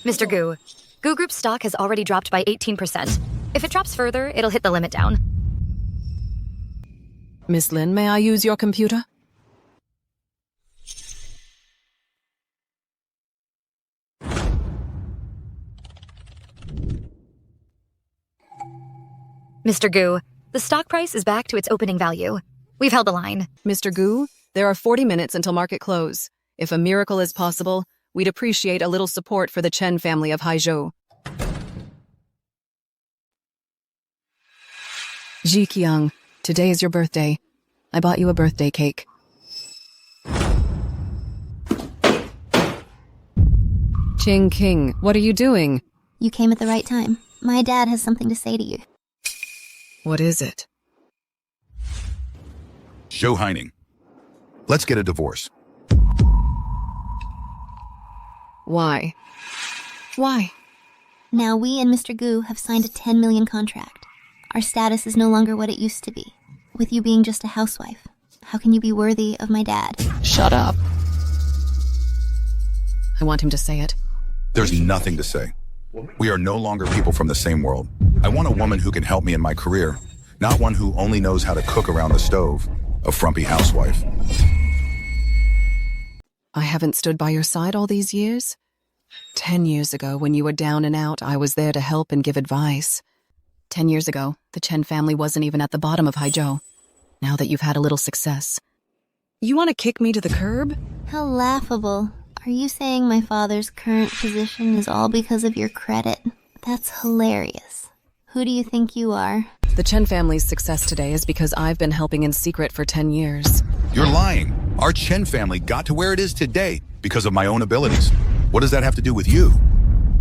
Mr. Gu, Gu Group's stock has already dropped by 18%. If it drops further, it'll hit the limit down. Miss Lin, may I use your computer? Mr. Gu, the stock price is back to its opening value. We've held the line. Mr. Gu, there are 40 minutes until market close. If a miracle is possible, we'd appreciate a little support for the Chen family of Haizhou. Jiqiang, today is your birthday. I bought you a birthday cake. Qing King, what are you doing? You came at the right time. My dad has something to say to you. What is it? Zhou Heining, let's get a divorce. Why? Why? Now we and Mr. Gu have signed a 10 million contract. Our status is no longer what it used to be. With you being just a housewife, how can you be worthy of my dad? Shut up. I want him to say it. There's nothing to say. We are no longer people from the same world. I want a woman who can help me in my career, not one who only knows how to cook around the stove, a frumpy housewife. I haven't stood by your side all these years. 10 years ago, when you were down and out, I was there to help and give advice. 10 years ago, the Chen family wasn't even at the bottom of Haizhou. Now that you've had a little success. You want to kick me to the curb? How laughable. Are you saying my father's current position is all because of your credit? That's hilarious. Who do you think you are? The Chen family's success today is because I've been helping in secret for 10 years. You're lying. Our Chen family got to where it is today because of my own abilities. What does that have to do with you?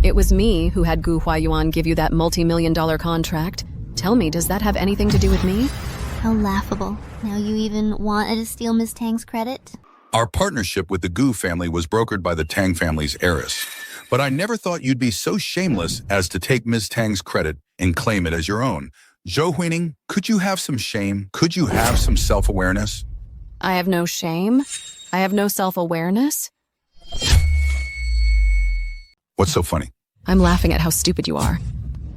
It was me who had Gu Huayuan give you that multi-million-dollar contract. Tell me, does that have anything to do with me? How laughable. Now you even wanted to steal Ms. Tang's credit? Our partnership with the Gu family was brokered by the Tang family's heiress. But I never thought you'd be so shameless as to take Ms. Tang's credit and claim it as your own. Zhou Huining, could you have some shame? Could you have some self-awareness? I have no shame. I have no self-awareness. What's so funny? I'm laughing at how stupid you are.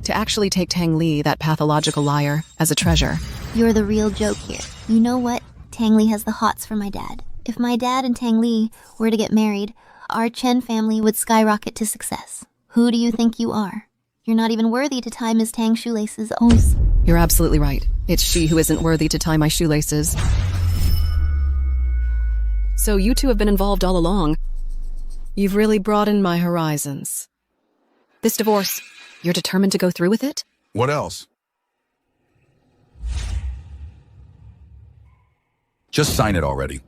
To actually take Tang Li, that pathological liar, as a treasure. You're the real joke here. You know what? Tang Li has the hots for my dad. If my dad and Tang Li were to get married, our Chen family would skyrocket to success. Who do you think you are? You're not even worthy to tie Ms. Tang's shoelaces. Oh, you're absolutely right. It's she who isn't worthy to tie my shoelaces. So you two have been involved all along. You've really broadened my horizons. This divorce, you're determined to go through with it? What else? Just sign it already.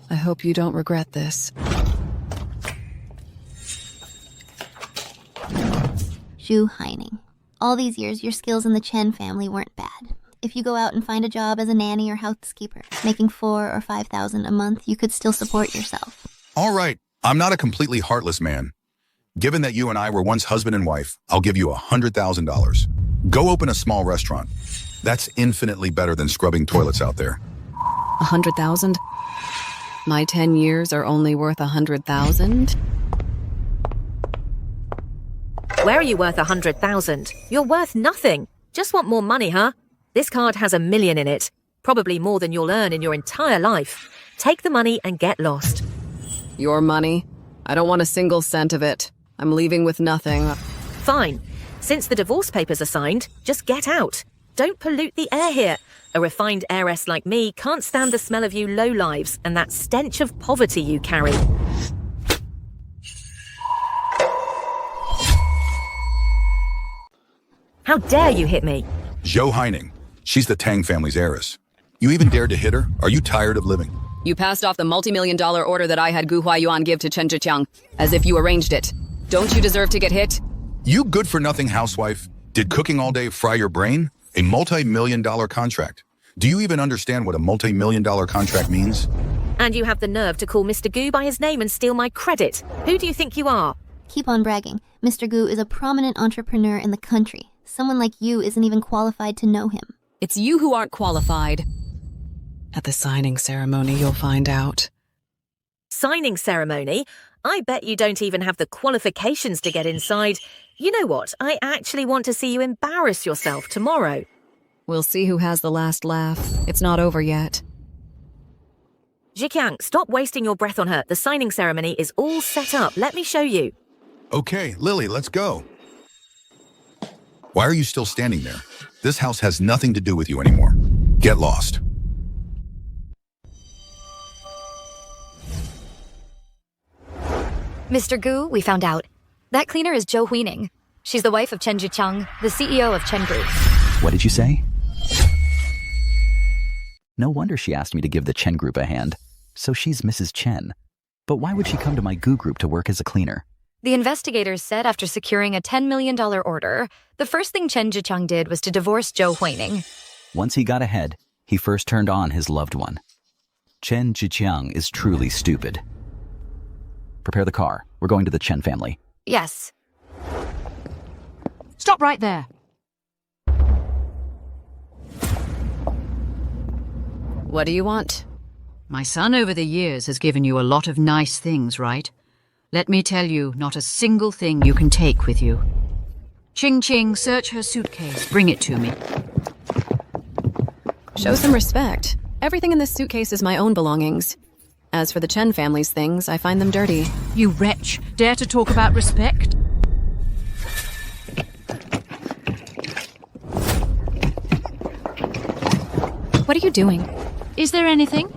I hope you don't regret this. Zhou Heining. All these years, your skills in the Chen family weren't bad. If you go out and find a job as a nanny or housekeeper, making 4,000 or 5,000 a month, you could still support yourself. All right, I'm not a completely heartless man. Given that you and I were once husband and wife, I'll give you $100,000. Go open a small restaurant. That's infinitely better than scrubbing toilets out there. 100,000? My 10 years are only worth 100,000? Where are you worth 100,000? You're worth nothing. Just want more money, huh? This card has 1 million in it. Probably more than you'll earn in your entire life. Take the money and get lost. Your money? I don't want a single cent of it. I'm leaving with nothing. Fine. Since the divorce papers are signed, just get out. Don't pollute the air here. A refined heiress like me can't stand the smell of you lowlives and that stench of poverty you carry. How dare you hit me? Zhou Heining. She's the Tang family's heiress. You even dared to hit her? Are you tired of living? You passed off the multi-million-dollar order that I had Gu Huayuan give to Chen Zhiqiang, as if you arranged it. Don't you deserve to get hit? You good-for-nothing housewife. Did cooking all day fry your brain? A multi-million-dollar contract. Do you even understand what a multi-million-dollar contract means? And you have the nerve to call Mr. Gu by his name and steal my credit. Who do you think you are? Keep on bragging. Mr. Gu is a prominent entrepreneur in the country. Someone like you isn't even qualified to know him. It's you who aren't qualified. At the signing ceremony, you'll find out. signing ceremony? I bet you don't even have the qualifications to get inside. You know what? I actually want to see you embarrass yourself tomorrow. We'll see who has the last laugh. It's not over yet. Jikyang, stop wasting your breath on her. The signing ceremony is all set up. Let me show you. Okay, Lily, let's go. Why are you still standing there? This house has nothing to do with you anymore. Get lost. Mr. Gu, we found out. That cleaner is Zhou Huining. She's the wife of Chen Zhiqiang, the CEO of Chen Group. What did you say? No wonder she asked me to give the Chen Group a hand. So she's Mrs. Chen. But why would she come to my Gu Group to work as a cleaner? The investigators said after securing a $10 million order, the first thing Chen Zhiqiang did was to divorce Zhou Huining. Once he got ahead, he first turned on his loved one. Chen Zhiqiang is truly stupid. Prepare the car. We're going to the Chen family. Yes. Stop right there. What do you want? My son over the years has given you a lot of nice things, right? Let me tell you, not a single thing you can take with you. Ching Ching, search her suitcase. Bring it to me. Show some respect. Everything in this suitcase is my own belongings. As for the Chen family's things, I find them dirty. You wretch, dare to talk about respect? What are you doing? Is there anything?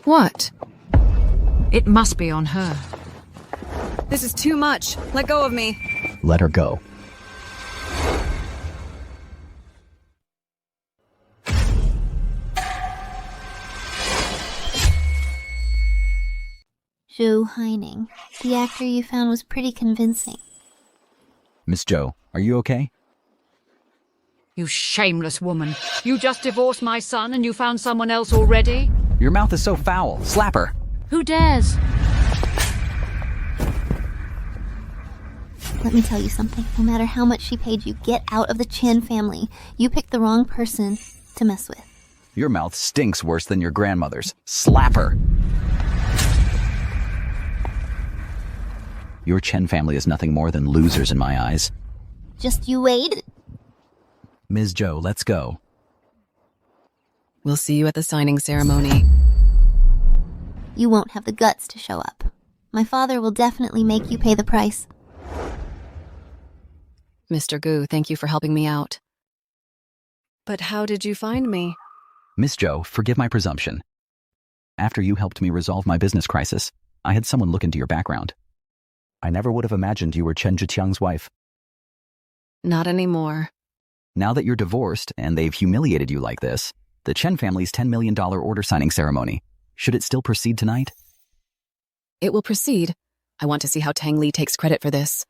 What? It must be on her. This is too much. Let go of me. Let her go. Zhou Huining. The actor you found was pretty convincing. Miss Zhou, are you okay? You shameless woman. You just divorced my son and you found someone else already? Your mouth is so foul. Slap her. Who dares? Let me tell you something. No matter how much she paid you, get out of the Chen family. You picked the wrong person to mess with. Your mouth stinks worse than your grandmother's. Slap her. Your Chen family is nothing more than losers in my eyes. Just you wait. Ms. Zhou, let's go. We'll see you at the signing ceremony. You won't have the guts to show up. My father will definitely make you pay the price. Mr. Gu, thank you for helping me out. But how did you find me? Miss Zhou, forgive my presumption. After you helped me resolve my business crisis, I had someone look into your background. I never would have imagined you were Chen Zhiqiang's wife. Not anymore. Now that you're divorced and they've humiliated you like this, the Chen family's $10 million order signing ceremony, should it still proceed tonight? It will proceed. I want to see how Tang Li takes credit for this.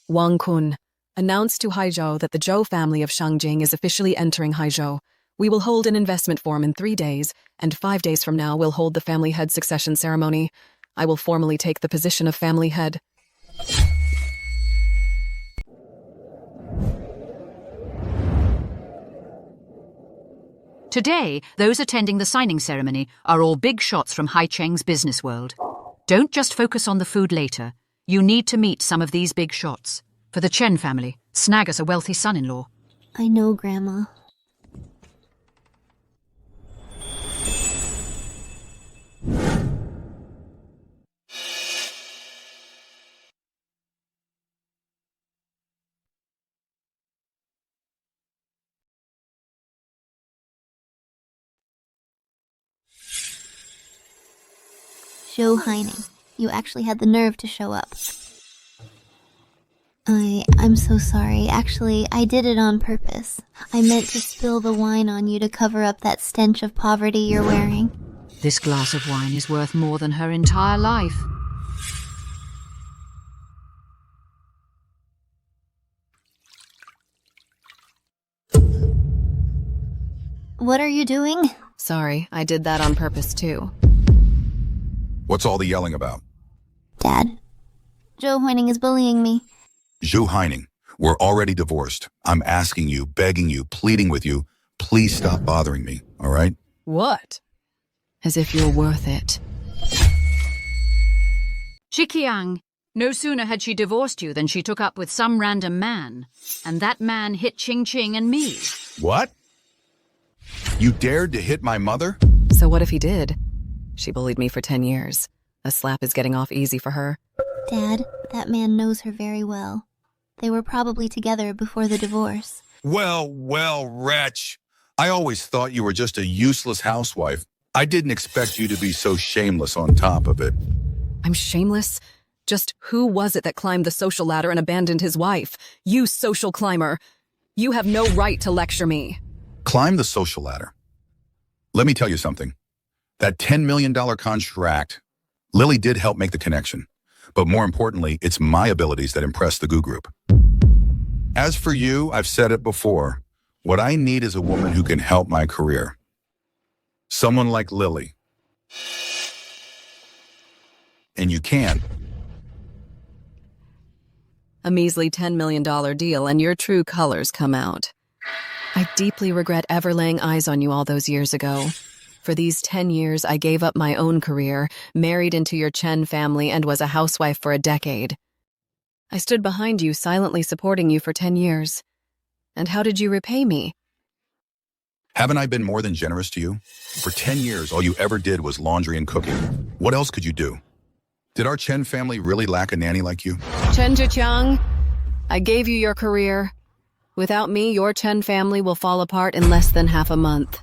Wang Kun, announce to Haizhou that the Zhou family of Shangjing is officially entering Haizhou. We will hold an investment forum in 3 days, and 5 days from now we'll hold the family head succession ceremony. I will formally take the position of family head. Today, those attending the signing ceremony are all big shots from Hai Cheng's business world. Don't just focus on the food later. You need to meet some of these big shots. For the Chen family, snag us a wealthy son-in-law. I know, Grandma. Zhou Huining, you actually had the nerve to show up. I'm so sorry. Actually, I did it on purpose. I meant to spill the wine on you to cover up that stench of poverty you're wearing. This glass of wine is worth more than her entire life. What are you doing? Sorry, I did that on purpose too. What's all the yelling about? Dad, Zhou Huining is bullying me. Zhou Huining, we're already divorced. I'm asking you, begging you, pleading with you, please stop bothering me, all right? What? As if you're worth it. Jiqiang, no sooner had she divorced you than she took up with some random man. And that man hit Ching Ching and me. What? You dared to hit my mother? So what if he did? She bullied me for 10 years. A slap is getting off easy for her. Dad, that man knows her very well. They were probably together before the divorce. Well, wretch. I always thought you were just a useless housewife. I didn't expect you to be so shameless on top of it. I'm shameless? Just who was it that climbed the social ladder and abandoned his wife? You social climber. You have no right to lecture me. Climb the social ladder. Let me tell you something. That $10 million contract, Lily did help make the connection. But more importantly, it's my abilities that impress the Goo Group. As for you, I've said it before. What I need is a woman who can help my career. Someone like Lily. And you can. A measly $10 million deal and your true colors come out. I deeply regret ever laying eyes on you all those years ago. For these 10 years, I gave up my own career, married into your Chen family, and was a housewife for a decade. I stood behind you, silently supporting you for 10 years. And how did you repay me? Haven't I been more than generous to you? For 10 years, all you ever did was laundry and cooking. What else could you do? Did our Chen family really lack a nanny like you? Chen Zhiqiang, I gave you your career. Without me, your Chen family will fall apart in less than half a month.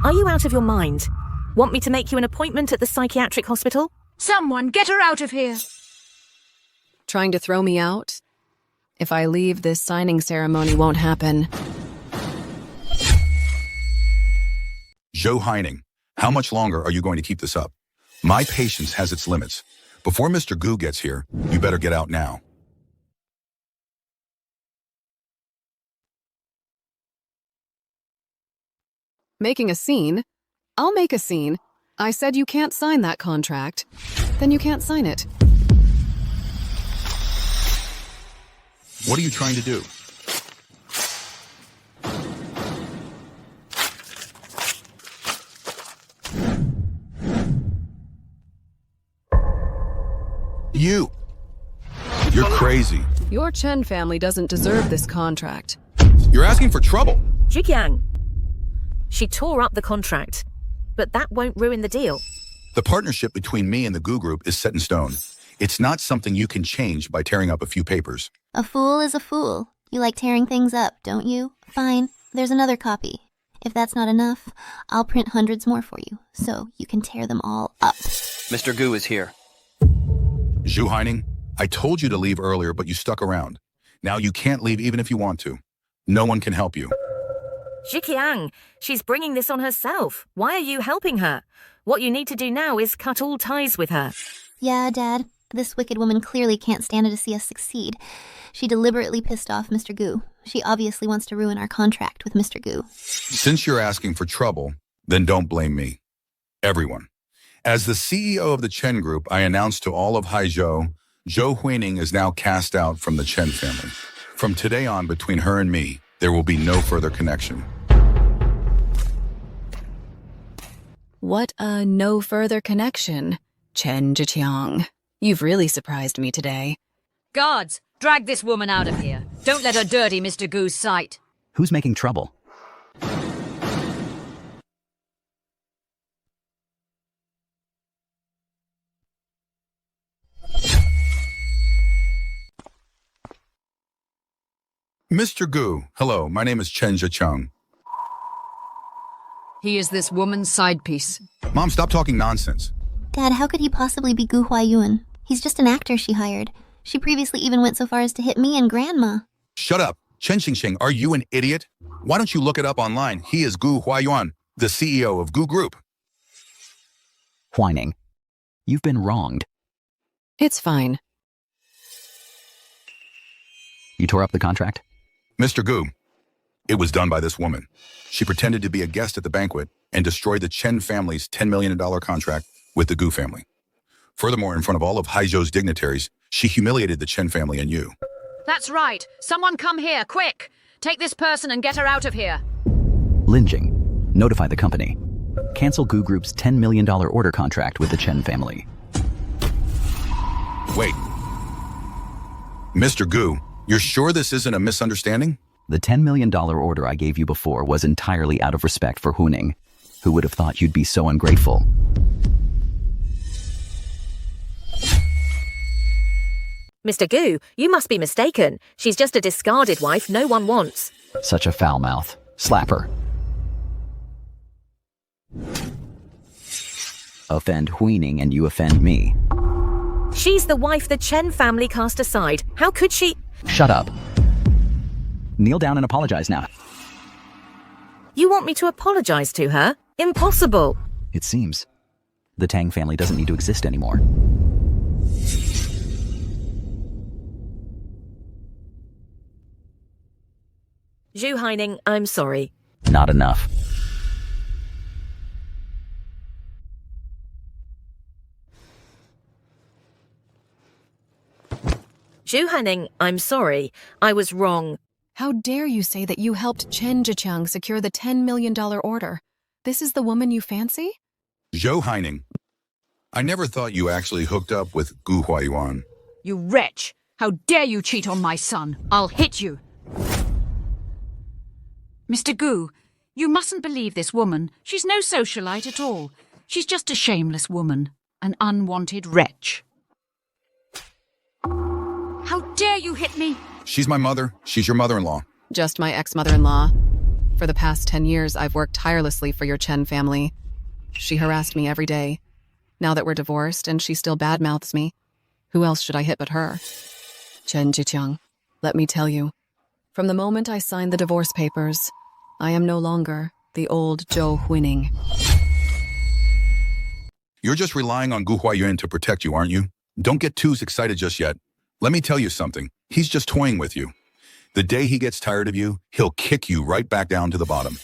Are you out of your mind? Want me to make you an appointment at the psychiatric hospital? Someone get her out of here! Trying to throw me out? If I leave, this signing ceremony won't happen. Zhou Heining, how much longer are you going to keep this up? My patience has its limits. Before Mr. Gu gets here, you better get out now. Making a scene? I'll make a scene. I said you can't sign that contract. Then you can't sign it. What are you trying to do? You're crazy. Your Chen family doesn't deserve this contract. You're asking for trouble. Jiqiang. She tore up the contract, but that won't ruin the deal. The partnership between me and the Goo Group is set in stone. It's not something you can change by tearing up a few papers. A fool is a fool. You like tearing things up, don't you? Fine, there's another copy. If that's not enough, I'll print hundreds more for you, so you can tear them all up. Mr. Gu is here. Zhu Heining, I told you to leave earlier, but you stuck around. Now you can't leave even if you want to. No one can help you. Jiqiang, she's bringing this on herself. Why are you helping her? What you need to do now is cut all ties with her. Yeah, Dad. This wicked woman clearly can't stand to see us succeed. She deliberately pissed off Mr. Gu. She obviously wants to ruin our contract with Mr. Gu. Since you're asking for trouble, then don't blame me. Everyone. As the CEO of the Chen Group, I announced to all of Haizhou, Zhou Huining is now cast out from the Chen family. From today on, between her and me, there will be no further connection. What a no further connection, Chen Zhiqiang. You've really surprised me today. Guards, drag this woman out of here. Don't let her dirty Mr. Gu's sight. Who's making trouble? Mr. Gu, hello, my name is Chen Zhiqiang. He is this woman's side piece. Mom, stop talking nonsense. Dad, how could he possibly be Gu Huayuan? He's just an actor she hired. She previously even went so far as to hit me and Grandma. Shut up. Chen Xingxing, are you an idiot? Why don't you look it up online? He is Gu Huayuan, the CEO of Goo Group. Whining. You've been wronged. It's fine. You tore up the contract? Mr. Gu, it was done by this woman. She pretended to be a guest at the banquet and destroyed the Chen family's $10 million contract with the Gu family. Furthermore, in front of all of Haizhou's dignitaries, she humiliated the Chen family and you. That's right. Someone come here, quick! Take this person and get her out of here. Linjing. Notify the company. Cancel Gu Group's $10 million order contract with the Chen family. Wait. Mr. Gu, you're sure this isn't a misunderstanding? The $10 million order I gave you before was entirely out of respect for Huning. Who would have thought you'd be so ungrateful? Mr. Gu, you must be mistaken. She's just a discarded wife no one wants. Such a foul mouth. Slap her. Offend Huining and you offend me. She's the wife the Chen family cast aside. How could she? Shut up. Kneel down and apologize now. You want me to apologize to her? Impossible. It seems. The Tang family doesn't need to exist anymore. Zhu Haining, I'm sorry. Not enough. Zhu Haining, I'm sorry. I was wrong. How dare you say that you helped Chen Zhiqiang secure the $10 million order? This is the woman you fancy? Zhou Haining, I never thought you actually hooked up with Gu Huayuan. You wretch! How dare you cheat on my son? I'll hit you! Mr. Gu, you mustn't believe this woman. She's no socialite at all. She's just a shameless woman. An unwanted wretch. How dare you hit me? She's my mother. She's your mother-in-law. Just my ex-mother-in-law. For the past 10 years, I've worked tirelessly for your Chen family. She harassed me every day. Now that we're divorced and she still badmouths me, who else should I hit but her? Chen Zhiqiang, let me tell you, from the moment I signed the divorce papers, I am no longer the old Zhou Huining. You're just relying on Gu Huayuan to protect you, aren't you? Don't get too excited just yet. Let me tell you something. He's just toying with you. The day he gets tired of you, he'll kick you right back down to the bottom.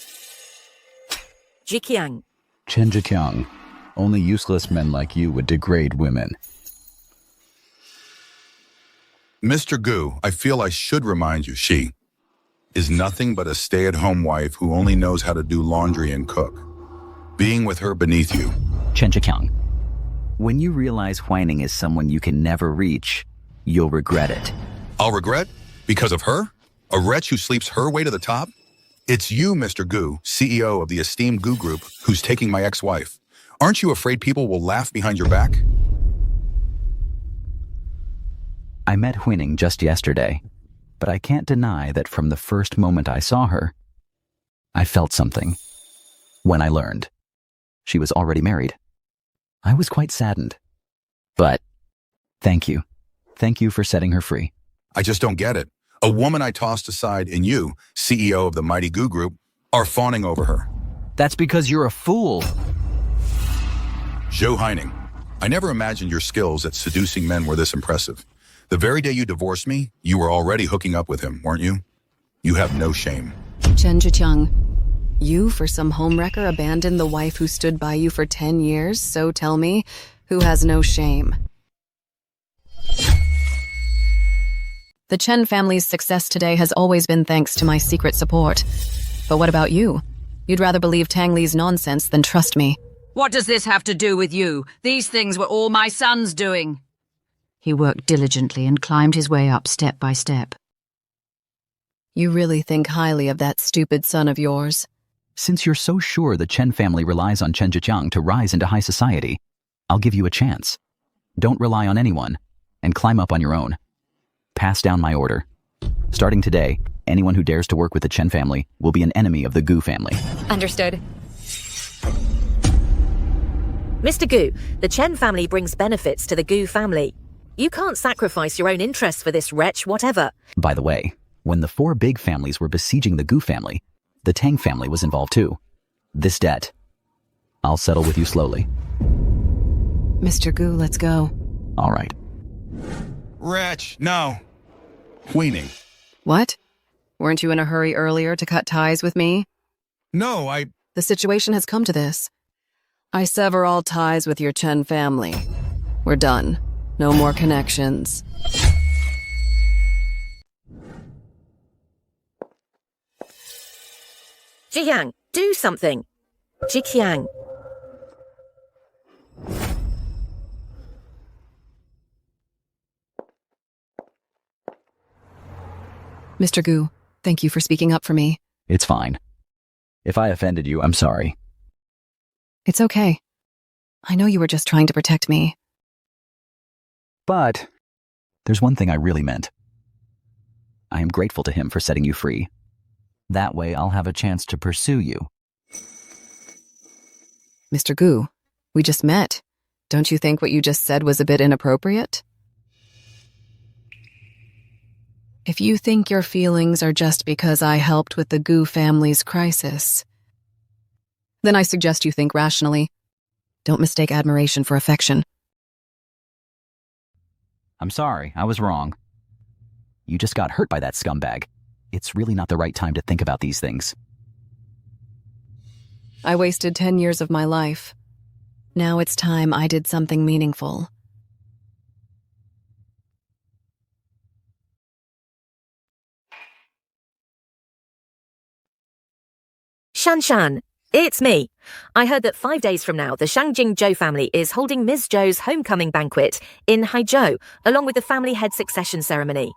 Zhiqiang. Chen Zhiqiang, only useless men like you would degrade women. Mr. Gu, I feel I should remind you, she is nothing but a stay-at-home wife who only knows how to do laundry and cook. Being with her beneath you. Chen Zhiqiang, when you realize Huining is someone you can never reach, you'll regret it. I'll regret? Because of her? A wretch who sleeps her way to the top? It's you, Mr. Gu, CEO of the esteemed Gu Group, who's taking my ex-wife. Aren't you afraid people will laugh behind your back? I met Huining just yesterday, but I can't deny that from the first moment I saw her, I felt something. When I learned she was already married, I was quite saddened. But thank you. Thank you for setting her free. I just don't get it. A woman I tossed aside and you, CEO of the mighty Gu Group, are fawning over her. That's because you're a fool. Zhou Haining, I never imagined your skills at seducing men were this impressive. The very day you divorced me, you were already hooking up with him, weren't you? You have no shame. Chen Zhiqiang, you, for some homewrecker, abandoned the wife who stood by you for 10 years, so tell me, who has no shame? The Chen family's success today has always been thanks to my secret support. But what about you? You'd rather believe Tang Li's nonsense than trust me. What does this have to do with you? These things were all my son's doing. He worked diligently and climbed his way up step by step. You really think highly of that stupid son of yours? Since you're so sure the Chen family relies on Chen Zhiqiang to rise into high society, I'll give you a chance. Don't rely on anyone, and climb up on your own. Pass down my order. Starting today, anyone who dares to work with the Chen family will be an enemy of the Gu family. Understood. Mr. Gu, the Chen family brings benefits to the Gu family. You can't sacrifice your own interests for this wretch, whatever. By the way, when the 4 big families were besieging the Gu family, the Tang family was involved too. This debt, I'll settle with you slowly. Mr. Gu, let's go. All right. Wretch, no. Huining. What? Weren't you in a hurry earlier to cut ties with me? No, The situation has come to this. I sever all ties with your Chen family. We're done. No more connections. Zhiqiang, do something. Jiqiang. Mr. Gu, thank you for speaking up for me. It's fine. If I offended you, I'm sorry. It's okay. I know you were just trying to protect me. But there's one thing I really meant. I am grateful to him for setting you free. That way I'll have a chance to pursue you. Mr. Gu, we just met. Don't you think what you just said was a bit inappropriate? If you think your feelings are just because I helped with the Gu family's crisis, then I suggest you think rationally. Don't mistake admiration for affection. I'm sorry, I was wrong. You just got hurt by that scumbag. It's really not the right time to think about these things. I wasted 10 years of my life. Now it's time I did something meaningful. Shan, it's me. I heard that 5 days from now, the Shangjing Zhou family is holding Ms. Zhou's homecoming banquet in Haizhou, along with the family head succession ceremony.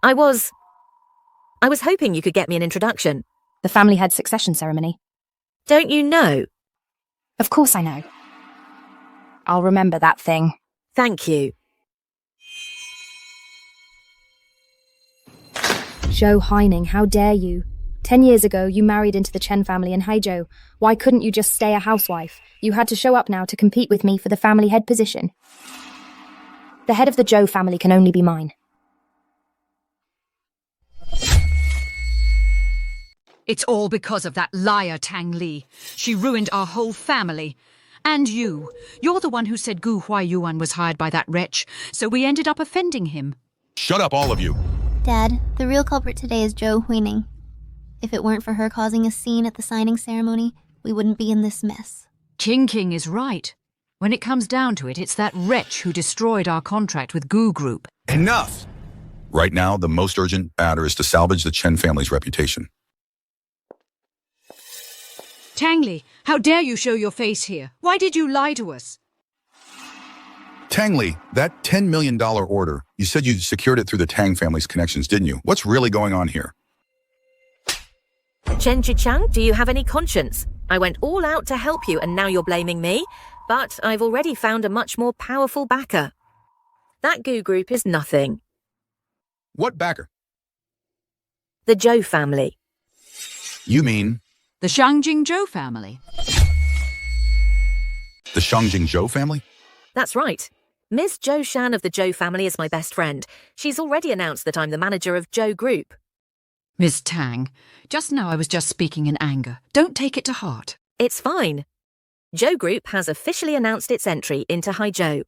I was hoping you could get me an introduction. The family head succession ceremony. Don't you know? Of course I know. I'll remember that thing. Thank you. Zhou Haining, how dare you? 10 years ago, you married into the Chen family in Haizhou. Why couldn't you just stay a housewife? You had to show up now to compete with me for the family head position. The head of the Zhou family can only be mine. It's all because of that liar, Tang Li. She ruined our whole family. And you. You're the one who said Gu Huaiyuan was hired by that wretch, so we ended up offending him. Shut up, all of you. Dad, the real culprit today is Zhou Huining. If it weren't for her causing a scene at the signing ceremony, we wouldn't be in this mess. King is right. When it comes down to it, it's that wretch who destroyed our contract with Gu Group. Enough! Right now, the most urgent matter is to salvage the Chen family's reputation. Tang Li, how dare you show your face here? Why did you lie to us? Tang Li, that $10 million order, you said you secured it through the Tang family's connections, didn't you? What's really going on here? Chen Zhiqiang, do you have any conscience? I went all out to help you and now you're blaming me. But I've already found a much more powerful backer. That Gu Group is nothing. What backer? The Zhou family. You mean The Shangjing Zhou family. the Shangjing Zhou family? That's right. Ms. Zhou Shan of the Zhou family is my best friend. She's already announced that I'm the manager of Zhou Group. Miss Tang, just now I was just speaking in anger. Don't take it to heart. It's fine. Zhou Group has officially announced its entry into Haizhou.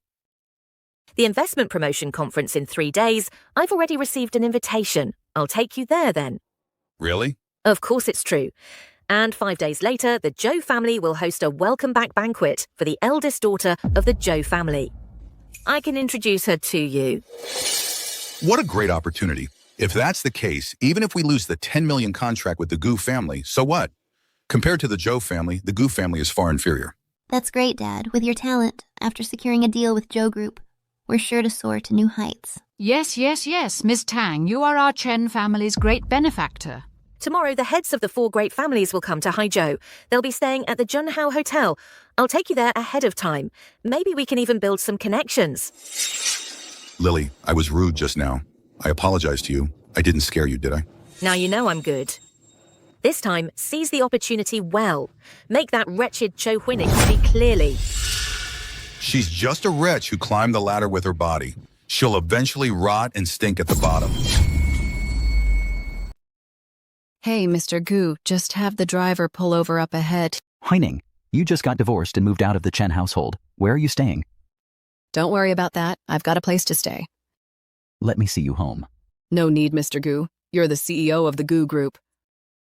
The investment promotion conference in 3 days, I've already received an invitation. I'll take you there then. Really? Of course it's true. And 5 days later, the Zhou family will host a welcome back banquet for the eldest daughter of the Zhou family. I can introduce her to you. What a great opportunity. If that's the case, even if we lose the 10 million contract with the Gu family, so what? Compared to the Zhou family, the Gu family is far inferior. That's great, Dad. With your talent, after securing a deal with Zhou Group, we're sure to soar to new heights. Yes, Miss Tang, you are our Chen family's great benefactor. Tomorrow, the heads of the 4 great families will come to Haizhou. They'll be staying at the Junhao Hotel. I'll take you there ahead of time. Maybe we can even build some connections. Lily, I was rude just now. I apologize to you. I didn't scare you, did I? Now you know I'm good. This time, seize the opportunity well. Make that wretched Zhou Huining see clearly. She's just a wretch who climbed the ladder with her body. She'll eventually rot and stink at the bottom. Hey, Mr. Gu, just have the driver pull over up ahead. Haining, you just got divorced and moved out of the Chen household. Where are you staying? Don't worry about that. I've got a place to stay. Let me see you home. No need, Mr. Gu. You're the CEO of the Gu Group.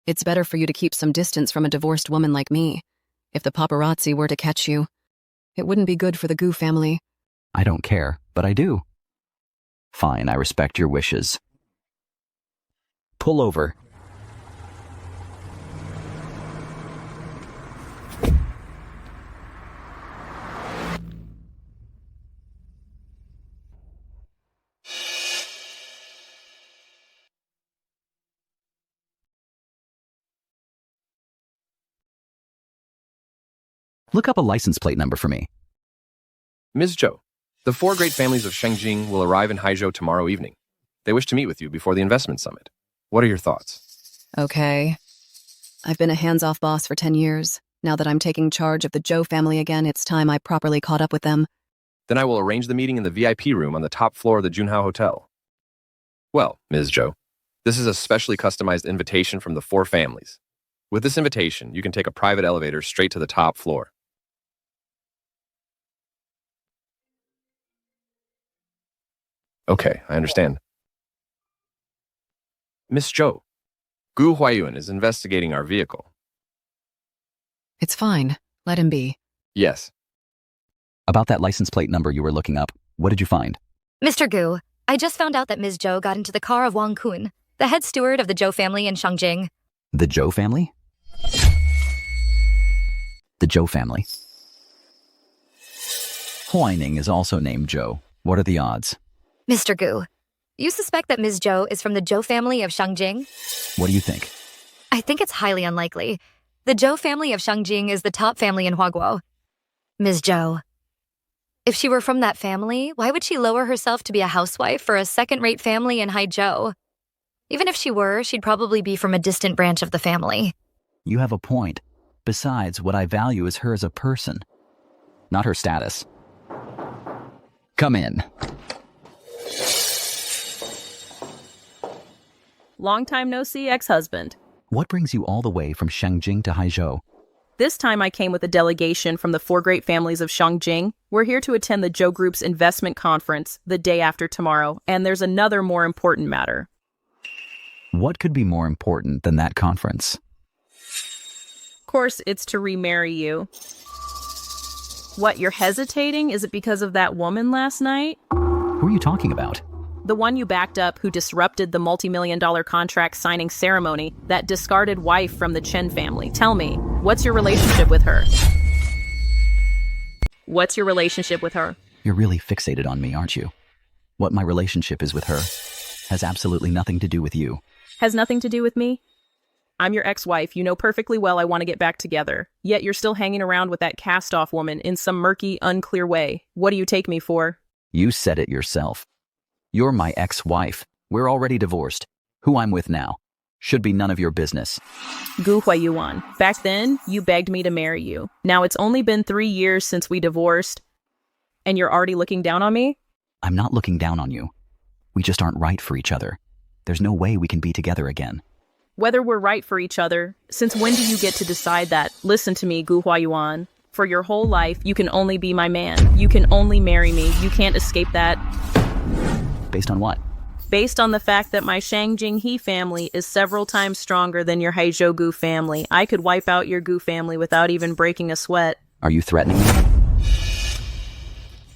It's better for you to keep some distance from a divorced woman like me. If the paparazzi were to catch you, it wouldn't be good for the Gu family. I don't care, but I do. Fine, I respect your wishes. Pull over. Look up a license plate number for me. Ms. Zhou, the 4 great families of Shengjing will arrive in Haizhou tomorrow evening. They wish to meet with you before the investment summit. What are your thoughts? Okay. I've been a hands-off boss for 10 years. Now that I'm taking charge of the Zhou family again, it's time I properly caught up with them. Then I will arrange the meeting in the VIP room on the top floor of the Junhao Hotel. Well, Ms. Zhou, this is a specially customized invitation from the 4 families. With this invitation, you can take a private elevator straight to the top floor. Okay, I understand. Miss Zhou, Gu Huayuan is investigating our vehicle. It's fine. Let him be. Yes. About that license plate number you were looking up, what did you find? Mr. Gu, I just found out that Ms. Zhou got into the car of Wang Kun, the head steward of the Zhou family in Shangjing. The Zhou family? The Zhou family. Huaining is also named Zhou. What are the odds? Mr. Gu, you suspect that Ms. Zhou is from the Zhou family of Shangjing? What do you think? I think it's highly unlikely. The Zhou family of Shangjing is the top family in Huaguo. Ms. Zhou, if she were from that family, why would she lower herself to be a housewife for a second-rate family in Haizhou? Even if she were, she'd probably be from a distant branch of the family. You have a point. Besides, what I value is her as a person, not her status. Come in. Long time no see, ex-husband. What brings you all the way from Shangjing to Haizhou? This time I came with a delegation from the 4 great families of Shangjing. We're here to attend the Zhou Group's investment conference the day after tomorrow, and there's another more important matter. What could be more important than that conference? Of course, it's to remarry you. What, you're hesitating? Is it because of that woman last night? Who are you talking about? The one you backed up who disrupted the multi-million-dollar contract signing ceremony, that discarded wife from the Chen family. Tell me, what's your relationship with her? What's your relationship with her? You're really fixated on me, aren't you? What my relationship is with her has absolutely nothing to do with you. Has nothing to do with me? I'm your ex-wife. You know perfectly well I want to get back together. Yet you're still hanging around with that cast-off woman in some murky, unclear way. What do you take me for? You said it yourself. You're my ex-wife. We're already divorced. Who I'm with now should be none of your business. Gu Huayuan, back then, you begged me to marry you. Now it's only been 3 years since we divorced, and you're already looking down on me? I'm not looking down on you. We just aren't right for each other. There's no way we can be together again. Whether we're right for each other, since when do you get to decide that? Listen to me, Gu Huayuan. For your whole life, you can only be my man. You can only marry me. You can't escape that. Based on what? Based on the fact that my Shangjing He family is several times stronger than your Haizhou Gu family. I could wipe out your Gu family without even breaking a sweat. Are you threatening me?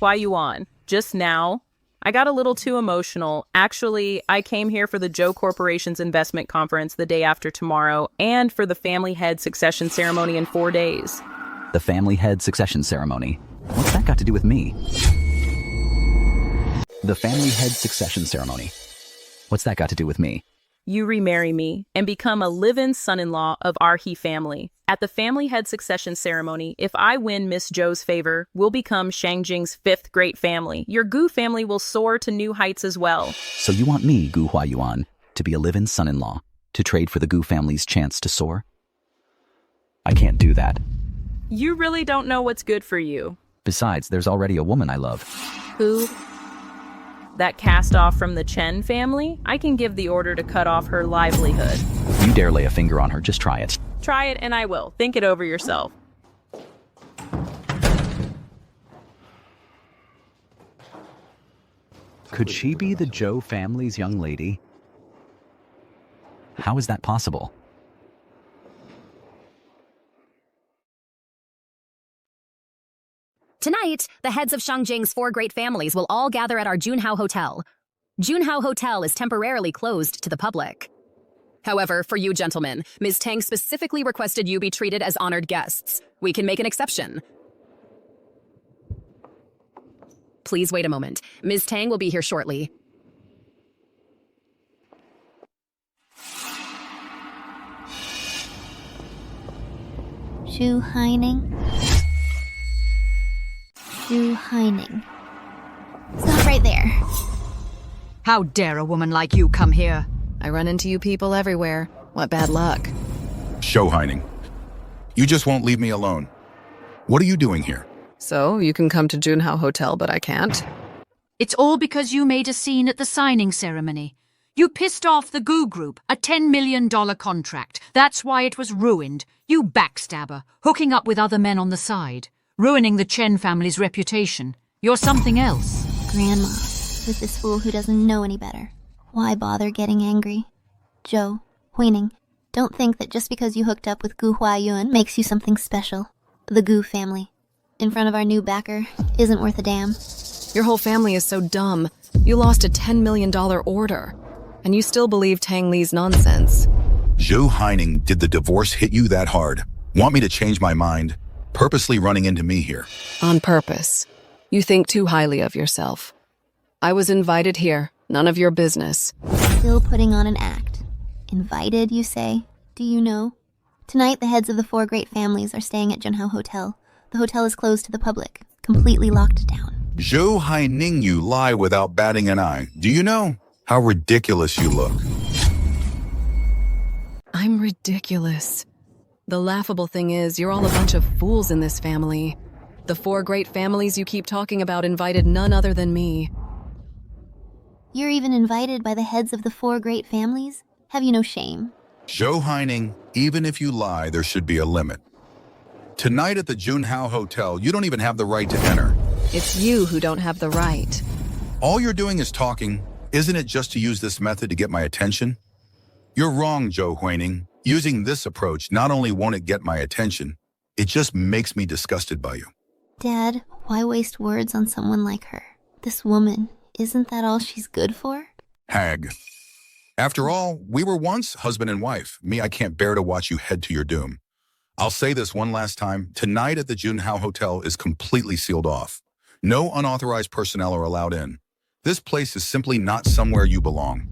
Huayuan, just now, I got a little too emotional. Actually, I came here for the Zhou Corporation's investment conference the day after tomorrow and for the family head succession ceremony in 4 days. The family head succession ceremony? What's that got to do with me? The family head succession ceremony. What's that got to do with me? You remarry me and become a live-in son-in-law of our He family. At the family head succession ceremony, if I win Miss Zhou's favor, we'll become Shangjing's 5th great family. Your Gu family will soar to new heights as well. So you want me, Gu Huayuan, to be a live-in son-in-law, to trade for the Gu family's chance to soar? I can't do that. You really don't know what's good for you. Besides, there's already a woman I love. Who? That cast off from the Chen family? I can give the order to cut off her livelihood. You dare lay a finger on her, just try it. Try it and I will. Think it over yourself. Could she be the Zhou family's young lady? How is that possible? Tonight, the heads of Shangjing's 4 great families will all gather at our Junhao Hotel. Junhao Hotel is temporarily closed to the public. However, for you gentlemen, Ms. Tang specifically requested you be treated as honored guests. We can make an exception. Please wait a moment. Ms. Tang will be here shortly. Shu Heining. Zhu Haining. Stop right there. How dare a woman like you come here? I run into you people everywhere. What bad luck. Zhou Haining, you just won't leave me alone. What are you doing here? So, you can come to Junhao Hotel, but I can't? It's all because you made a scene at the signing ceremony. You pissed off the Goo Group, a $10 million contract. That's why it was ruined. You backstabber, hooking up with other men on the side, ruining the Chen family's reputation. You're something else. Grandma, with this fool who doesn't know any better. Why bother getting angry? Zhou, Huining, don't think that just because you hooked up with Gu Huayuan makes you something special. The Gu family, in front of our new backer, isn't worth a damn. Your whole family is so dumb. You lost a $10 million order. And you still believe Tang Li's nonsense. Zhou Haining, did the divorce hit you that hard? Want me to change my mind? Purposely running into me here. On purpose. You think too highly of yourself. I was invited here. None of your business. Still putting on an act. Invited, you say? Do you know? Tonight, the heads of the 4 great families are staying at Junhao Hotel. The hotel is closed to the public, completely locked down. Zhou Haining, you lie without batting an eye. Do you know how ridiculous you look? I'm ridiculous. The laughable thing is, you're all a bunch of fools in this family. The 4 great families you keep talking about invited none other than me. You're even invited by the heads of the 4 great families? Have you no shame? Zhou Haining, even if you lie, there should be a limit. Tonight at the Junhao Hotel, you don't even have the right to enter. It's you who don't have the right. All you're doing is talking. Isn't it just to use this method to get my attention? You're wrong, Zhou Huining. Using this approach, not only won't it get my attention, it just makes me disgusted by you. Dad, why waste words on someone like her? This woman, isn't that all she's good for? Hag. After all, we were once husband and wife. Me, I can't bear to watch you head to your doom. I'll say this one last time. Tonight at the Junhao Hotel is completely sealed off. No unauthorized personnel are allowed in. This place is simply not somewhere you belong.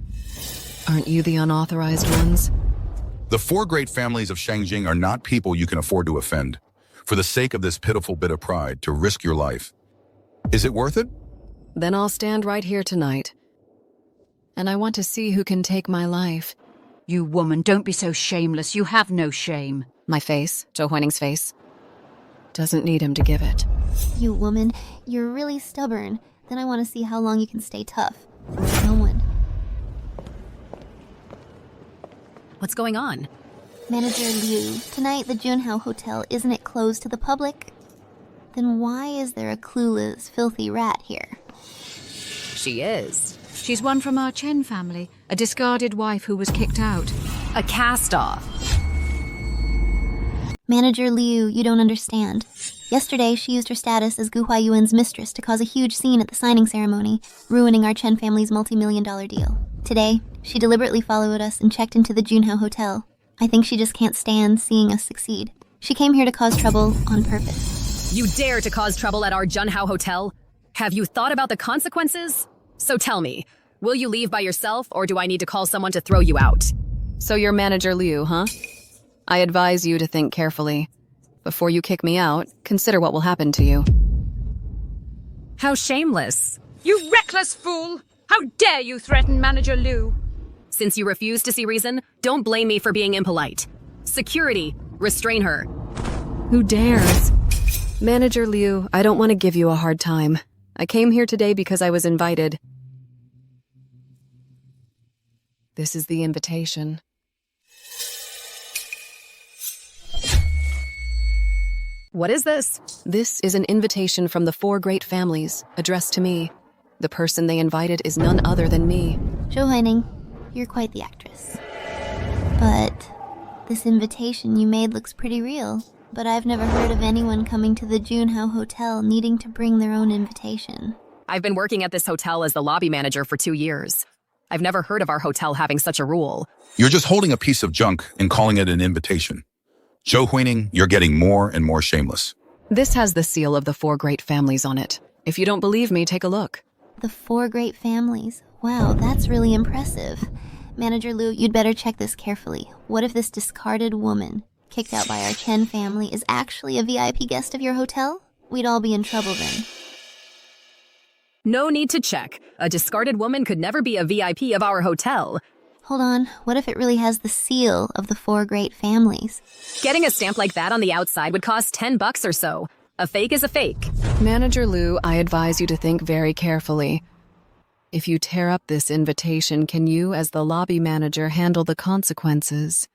Aren't you the unauthorized ones? The 4 great families of Shangjing are not people you can afford to offend. For the sake of this pitiful bit of pride, to risk your life. Is it worth it? Then I'll stand right here tonight. And I want to see who can take my life. You woman, don't be so shameless. You have no shame. My face, Zhou Huining's face, doesn't need him to give it. You woman, you're really stubborn. Then I want to see how long you can stay tough. No one. What's going on? Manager Liu, tonight the Junhao Hotel, isn't it closed to the public? Then why is there a clueless, filthy rat here? She is. She's one from our Chen family, a discarded wife who was kicked out. A cast-off. Manager Liu, you don't understand. Yesterday, she used her status as Gu Huayuan's mistress to cause a huge scene at the signing ceremony, ruining our Chen family's multi-million-dollar deal. Today, she deliberately followed us and checked into the Junhao Hotel. I think she just can't stand seeing us succeed. She came here to cause trouble on purpose. You dare to cause trouble at our Junhao Hotel? Have you thought about the consequences? So tell me, will you leave by yourself, or do I need to call someone to throw you out? So you're Manager Liu, huh? I advise you to think carefully. Before you kick me out, consider what will happen to you. How shameless. You reckless fool! How dare you threaten Manager Liu? Since you refuse to see reason, don't blame me for being impolite. Security, restrain her. Who dares? Manager Liu, I don't want to give you a hard time. I came here today because I was invited. This is the invitation. What is this? This is an invitation from the 4 great families, addressed to me. The person they invited is none other than me. Zhou Haining, you're quite the actress. But this invitation you made looks pretty real. But I've never heard of anyone coming to the Junhao Hotel needing to bring their own invitation. I've been working at this hotel as the lobby manager for 2 years. I've never heard of our hotel having such a rule. You're just holding a piece of junk and calling it an invitation. Zhou Huining, you're getting more and more shameless. This has the seal of the 4 great families on it. If you don't believe me, take a look. The 4 great families? Wow, that's really impressive. Manager Liu, you'd better check this carefully. What if this discarded woman, kicked out by our Chen family, is actually a VIP guest of your hotel? We'd all be in trouble then. No need to check. A discarded woman could never be a VIP of our hotel. Hold on, what if it really has the seal of the 4 great families? Getting a stamp like that on the outside would cost $10 or so. A fake is a fake. Manager Lou, I advise you to think very carefully. If you tear up this invitation, can you, as the lobby manager, handle the consequences?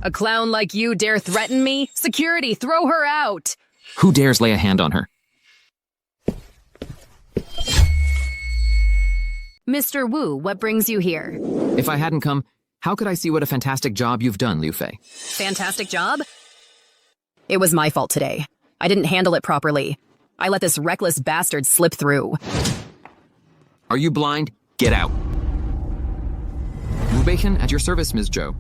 A clown like you dare threaten me? Security, throw her out! Who dares lay a hand on her? Mr. Wu, what brings you here? If I hadn't come, how could I see what a fantastic job you've done, Liu Fei? Fantastic job? It was my fault today. I didn't handle it properly. I let this reckless bastard slip through. Are you blind? Get out. Wu Bacon, at your service, Ms. Zhou.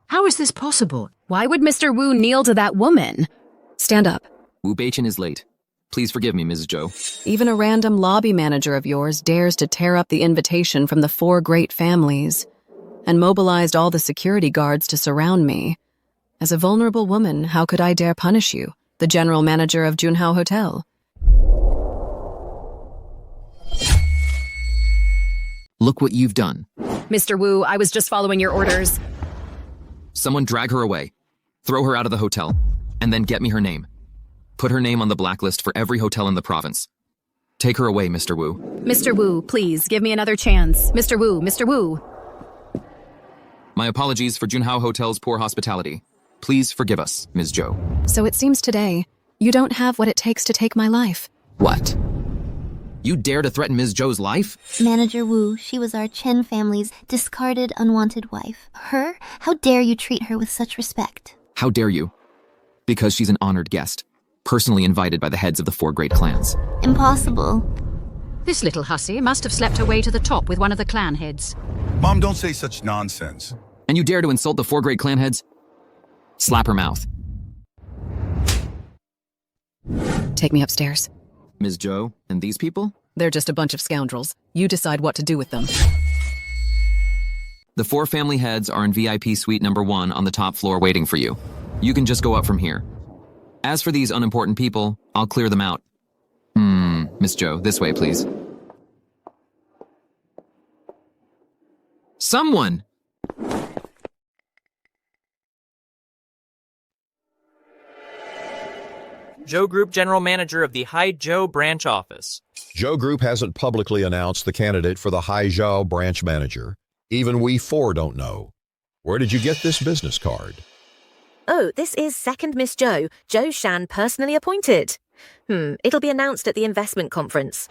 How is this possible? Why would Mr. Wu kneel to that woman? Stand up. Wu Bacon is late. Please forgive me, Mrs. Zhou. Even a random lobby manager of yours dares to tear up the invitation from the 4 great families and mobilized all the security guards to surround me. As a vulnerable woman, how could I dare punish you, the general manager of Junhao Hotel? Look what you've done. Mr. Wu, I was just following your orders. Someone drag her away, throw her out of the hotel, and then get me her name. Put her name on the blacklist for every hotel in the province. Take her away, Mr. Wu. Mr. Wu, please, give me another chance. Mr. Wu, Mr. Wu. My apologies for Junhao Hotel's poor hospitality. Please forgive us, Ms. Zhou. So it seems today, you don't have what it takes to take my life. What? You dare to threaten Ms. Zhou's life? Manager Wu, she was our Chen family's discarded, unwanted wife. Her? How dare you treat her with such respect? How dare you? Because she's an honored guest, personally invited by the heads of the 4 great clans. Impossible. This little hussy must have slept her way to the top with one of the clan heads. Mom, don't say such nonsense. And you dare to insult the 4 great clan heads? Slap her mouth. Take me upstairs. Ms. Zhou, and these people? They're just a bunch of scoundrels. You decide what to do with them. The 4 family heads are in VIP suite number 1 on the top floor waiting for you. You can just go up from here. As for these unimportant people, I'll clear them out. Miss Zhou, this way, please. Someone! Zhou Group General Manager of the Haizhou Branch Office. Zhou Group hasn't publicly announced the candidate for the Haizhou Branch Manager. Even we 4 don't know. Where did you get this business card? Oh, this is second Miss Zhou, Zhou Shan personally appointed. It'll be announced at the investment conference.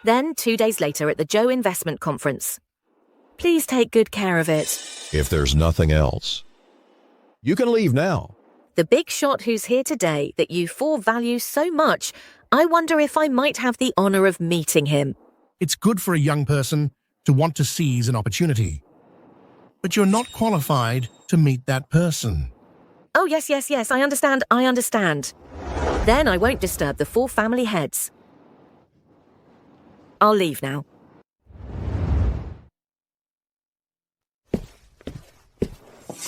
Then 2 days later at the Zhou Investment Conference. Please take good care of it. If there's nothing else. You can leave now. The big shot who's here today that you 4 value so much, I wonder if I might have the honor of meeting him. It's good for a young person to want to seize an opportunity. But you're not qualified to meet that person. Oh, yes, I understand. Then I won't disturb the 4 family heads. I'll leave now.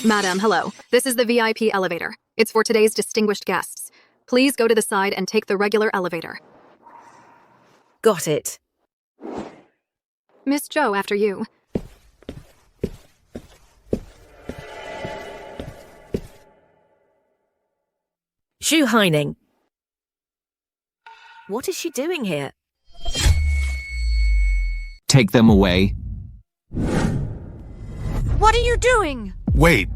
Madam, hello. This is the VIP elevator. It's for today's distinguished guests. Please go to the side and take the regular elevator. Got it. Miss Zhou, after you. Xu Haining. What is she doing here? Take them away. What are you doing? Wait.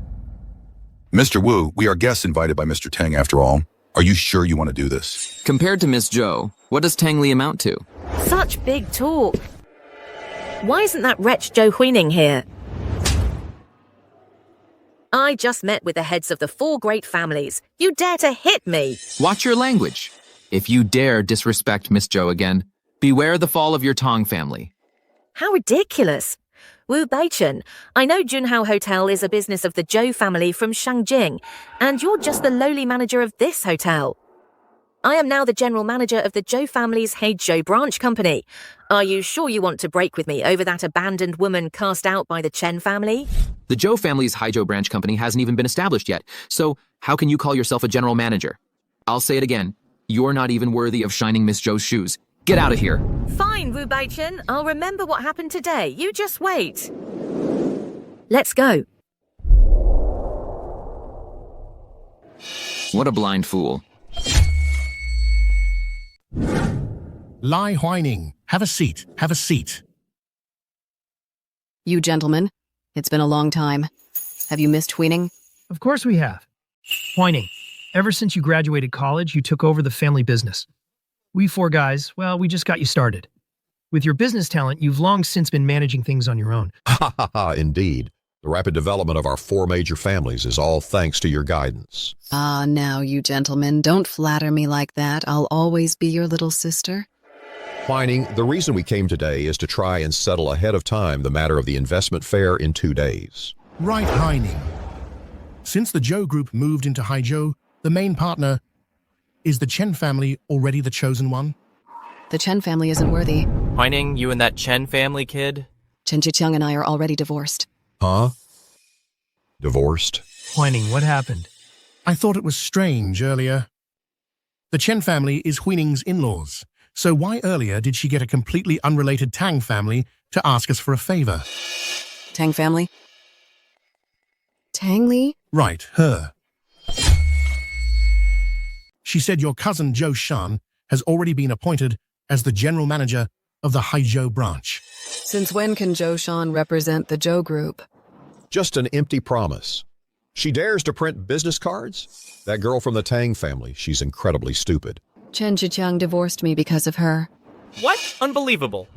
Mr. Wu, we are guests invited by Mr. Tang after all. Are you sure you want to do this? Compared to Miss Zhou, what does Tang Li amount to? Such big talk. Why isn't that wretch Zhou Huining here? I just met with the heads of the 4 great families. You dare to hit me? Watch your language. If you dare disrespect Miss Zhou again, beware the fall of your Tong family. How ridiculous. Wu Beichen, I know Junhao Hotel is a business of the Zhou family from Shangjing, and you're just the lowly manager of this hotel. I am now the general manager of the Zhou family's Haizhou branch company. Are you sure you want to break with me over that abandoned woman cast out by the Chen family? The Zhou family's Haizhou branch company hasn't even been established yet, so how can you call yourself a general manager? I'll say it again. You're not even worthy of shining Miss Joe's shoes. Get out of here. Fine, Wu Baichen. I'll remember what happened today. You just wait. Let's go. What a blind fool. Lai Huining, have a seat, have a seat. You gentlemen, it's been a long time. Have you missed Huining? Of course we have. Huining, ever since you graduated college, you took over the family business. We four guys, well, we just got you started. With your business talent, you've long since been managing things on your own. Ha ha ha, indeed. The rapid development of our 4 major families is all thanks to your guidance. Ah, now, you gentlemen, don't flatter me like that. I'll always be your little sister. Whining, the reason we came today is to try and settle ahead of time the matter of the investment fair in 2 days. Right, Huining. Since the Zhou Group moved into Haizhou, the main partner, is the Chen family already the chosen one? The Chen family isn't worthy. Huining, you and that Chen family kid? Chen Jiqiang and I are already divorced. Huh? Divorced? Huining, what happened? I thought it was strange earlier. The Chen family is Huining's in-laws, so why earlier did she get a completely unrelated Tang family to ask us for a favor? Tang family? Tang Li? Right, her. She said your cousin Zhou Shan has already been appointed as the general manager of the Haizhou branch. Since when can Zhou Shan represent the Zhou Group? Just an empty promise. She dares to print business cards? That girl from the Tang family, she's incredibly stupid. Chen Jiqiang divorced me because of her. What? Unbelievable.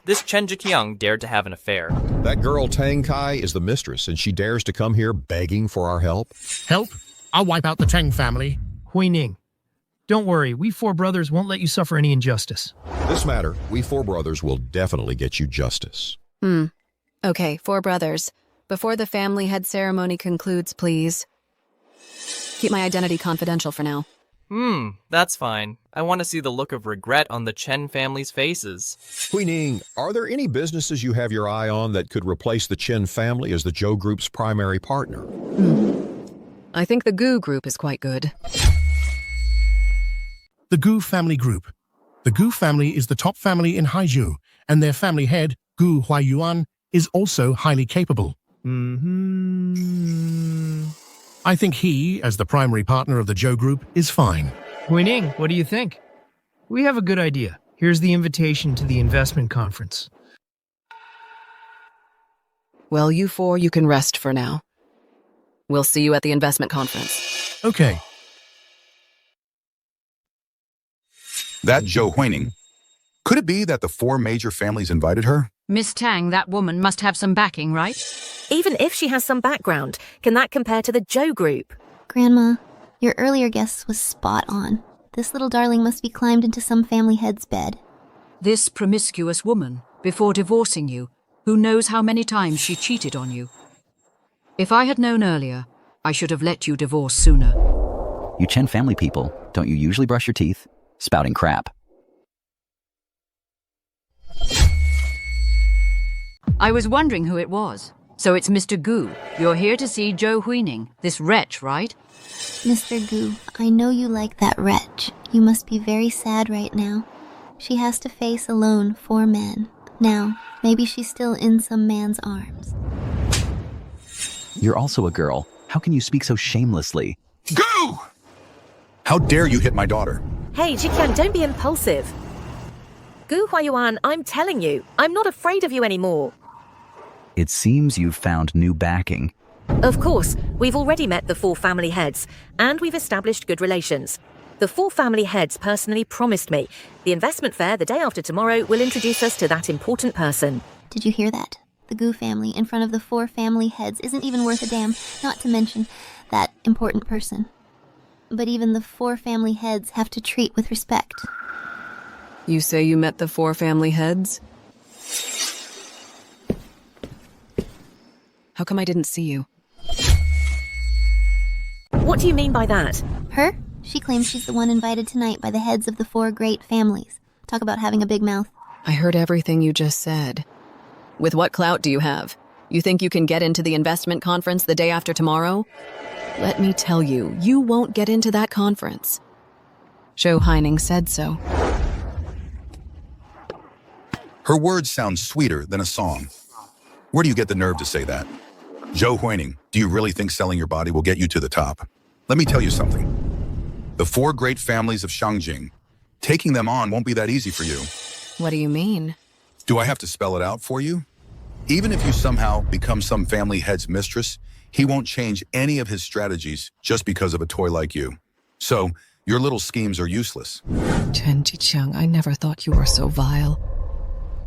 This Chen Jiqiang dared to have an affair. That girl Tang Kai is the mistress, and she dares to come here begging for our help? Help? I'll wipe out the Tang family. Huining, don't worry, we 4 brothers won't let you suffer any injustice. This matter, we 4 brothers will definitely get you justice. Okay, 4 brothers. Before the family head ceremony concludes, please. Keep my identity confidential for now. That's fine. I want to see the look of regret on the Chen family's faces. Huining, are there any businesses you have your eye on that could replace the Chen family as the Zhou Group's primary partner? I think the Gu Group is quite good. The Gu family group. The Gu family is the top family in Haizhou, and their family head, Gu Huaiyuan, is also highly capable. I think he, as the primary partner of the Zhou Group, is fine. Huining, what do you think? We have a good idea. Here's the invitation to the investment conference. Well, you 4, you can rest for now. We'll see you at the investment conference. Okay. That Zhou Huining. Could it be that the 4 major families invited her? Miss Tang, that woman must have some backing, right? Even if she has some background, can that compare to the Zhou Group? Grandma, your earlier guess was spot on. This little darling must be climbed into some family head's bed. This promiscuous woman, before divorcing you, who knows how many times she cheated on you. If I had known earlier, I should have let you divorce sooner. You Chen family people, don't you usually brush your teeth? Spouting crap. I was wondering who it was. So it's Mr. Gu. You're here to see Zhou Huining, this wretch, right? Mr. Gu, I know you like that wretch. You must be very sad right now. She has to face alone 4 men. Now, maybe she's still in some man's arms. You're also a girl. How can you speak so shamelessly? Go! How dare you hit my daughter? Hey, Jiqiang, don't be impulsive. Gu Huaiyuan, I'm telling you, I'm not afraid of you anymore. It seems you've found new backing. Of course, we've already met the 4 family heads, and we've established good relations. The 4 family heads personally promised me the investment fair the day after tomorrow will introduce us to that important person. Did you hear that? The Gu family in front of the 4 family heads isn't even worth a damn, not to mention that important person. But even the 4 family heads have to treat with respect. You say you met the 4 family heads? How come I didn't see you? What do you mean by that? Her? She claims she's the one invited tonight by the heads of the 4 great families. Talk about having a big mouth. I heard everything you just said. With what clout do you have? You think you can get into the investment conference the day after tomorrow? Let me tell you, you won't get into that conference. Zhou Haining said so. Her words sound sweeter than a song. Where do you get the nerve to say that? Zhou Huining, do you really think selling your body will get you to the top? Let me tell you something. The 4 great families of Shangjing, taking them on won't be that easy for you. What do you mean? Do I have to spell it out for you? Even if you somehow become some family head's mistress, he won't change any of his strategies just because of a toy like you. So, your little schemes are useless. Chen Jiqiang, I never thought you were so vile.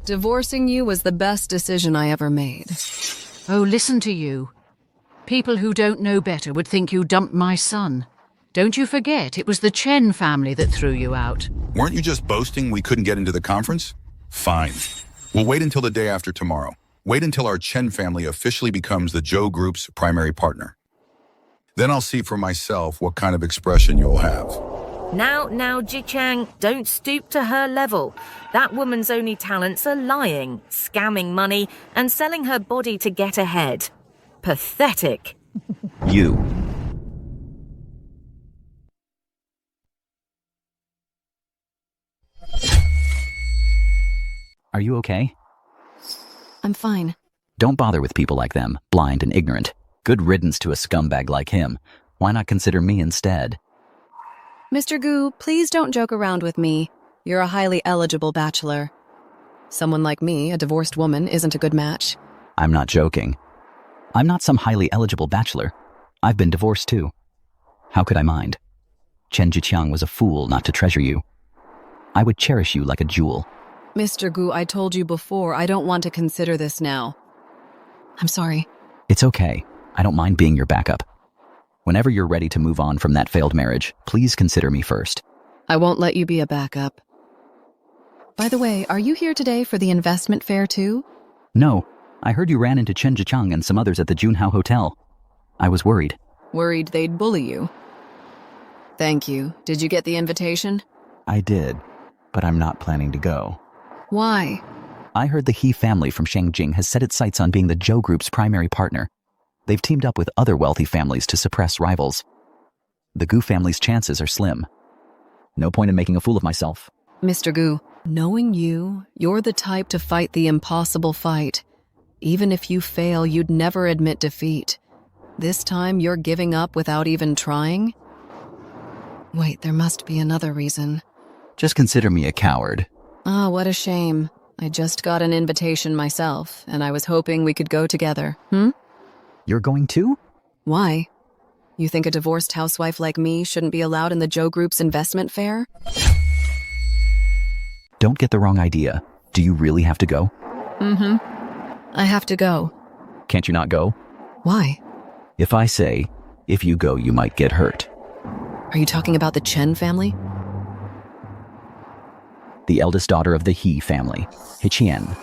Divorcing you was the best decision I ever made. Oh, listen to you. People who don't know better would think you dumped my son. Don't you forget, it was the Chen family that threw you out. Weren't you just boasting we couldn't get into the conference? Fine. We'll wait until the day after tomorrow. Wait until our Chen family officially becomes the Zhou Group's primary partner. Then I'll see for myself what kind of expression you'll have. Now, Jichang, don't stoop to her level. That woman's only talents are lying, scamming money, and selling her body to get ahead. Pathetic. You. Are you okay? I'm fine. Don't bother with people like them, blind and ignorant. Good riddance to a scumbag like him. Why not consider me instead? Mr. Gu, please don't joke around with me. You're a highly eligible bachelor. Someone like me, a divorced woman, isn't a good match. I'm not joking. I'm not some highly eligible bachelor. I've been divorced too. How could I mind? Chen Jiqiang was a fool not to treasure you. I would cherish you like a jewel. Mr. Gu, I told you before, I don't want to consider this now. I'm sorry. It's okay. I don't mind being your backup. Whenever you're ready to move on from that failed marriage, please consider me first. I won't let you be a backup. By the way, are you here today for the investment fair too? No, I heard you ran into Chen Jiqiang and some others at the Junhao Hotel. I was worried. Worried they'd bully you? Thank you. Did you get the invitation? I did, but I'm not planning to go. Why? I heard the He family from Shangjing has set its sights on being the Zhou Group's primary partner. They've teamed up with other wealthy families to suppress rivals. The Gu family's chances are slim. No point in making a fool of myself. Mr. Gu, knowing you, you're the type to fight the impossible fight. Even if you fail, you'd never admit defeat. This time you're giving up without even trying? Wait, there must be another reason. Just consider me a coward. Ah, what a shame. I just got an invitation myself, and I was hoping we could go together. You're going too? Why? You think a divorced housewife like me shouldn't be allowed in the Zhou Group's investment fair? Don't get the wrong idea. Do you really have to go? I have to go. Can't you not go? Why? If I say, if you go, you might get hurt. Are you talking about the Chen family? The eldest daughter of the He family, Hiqian.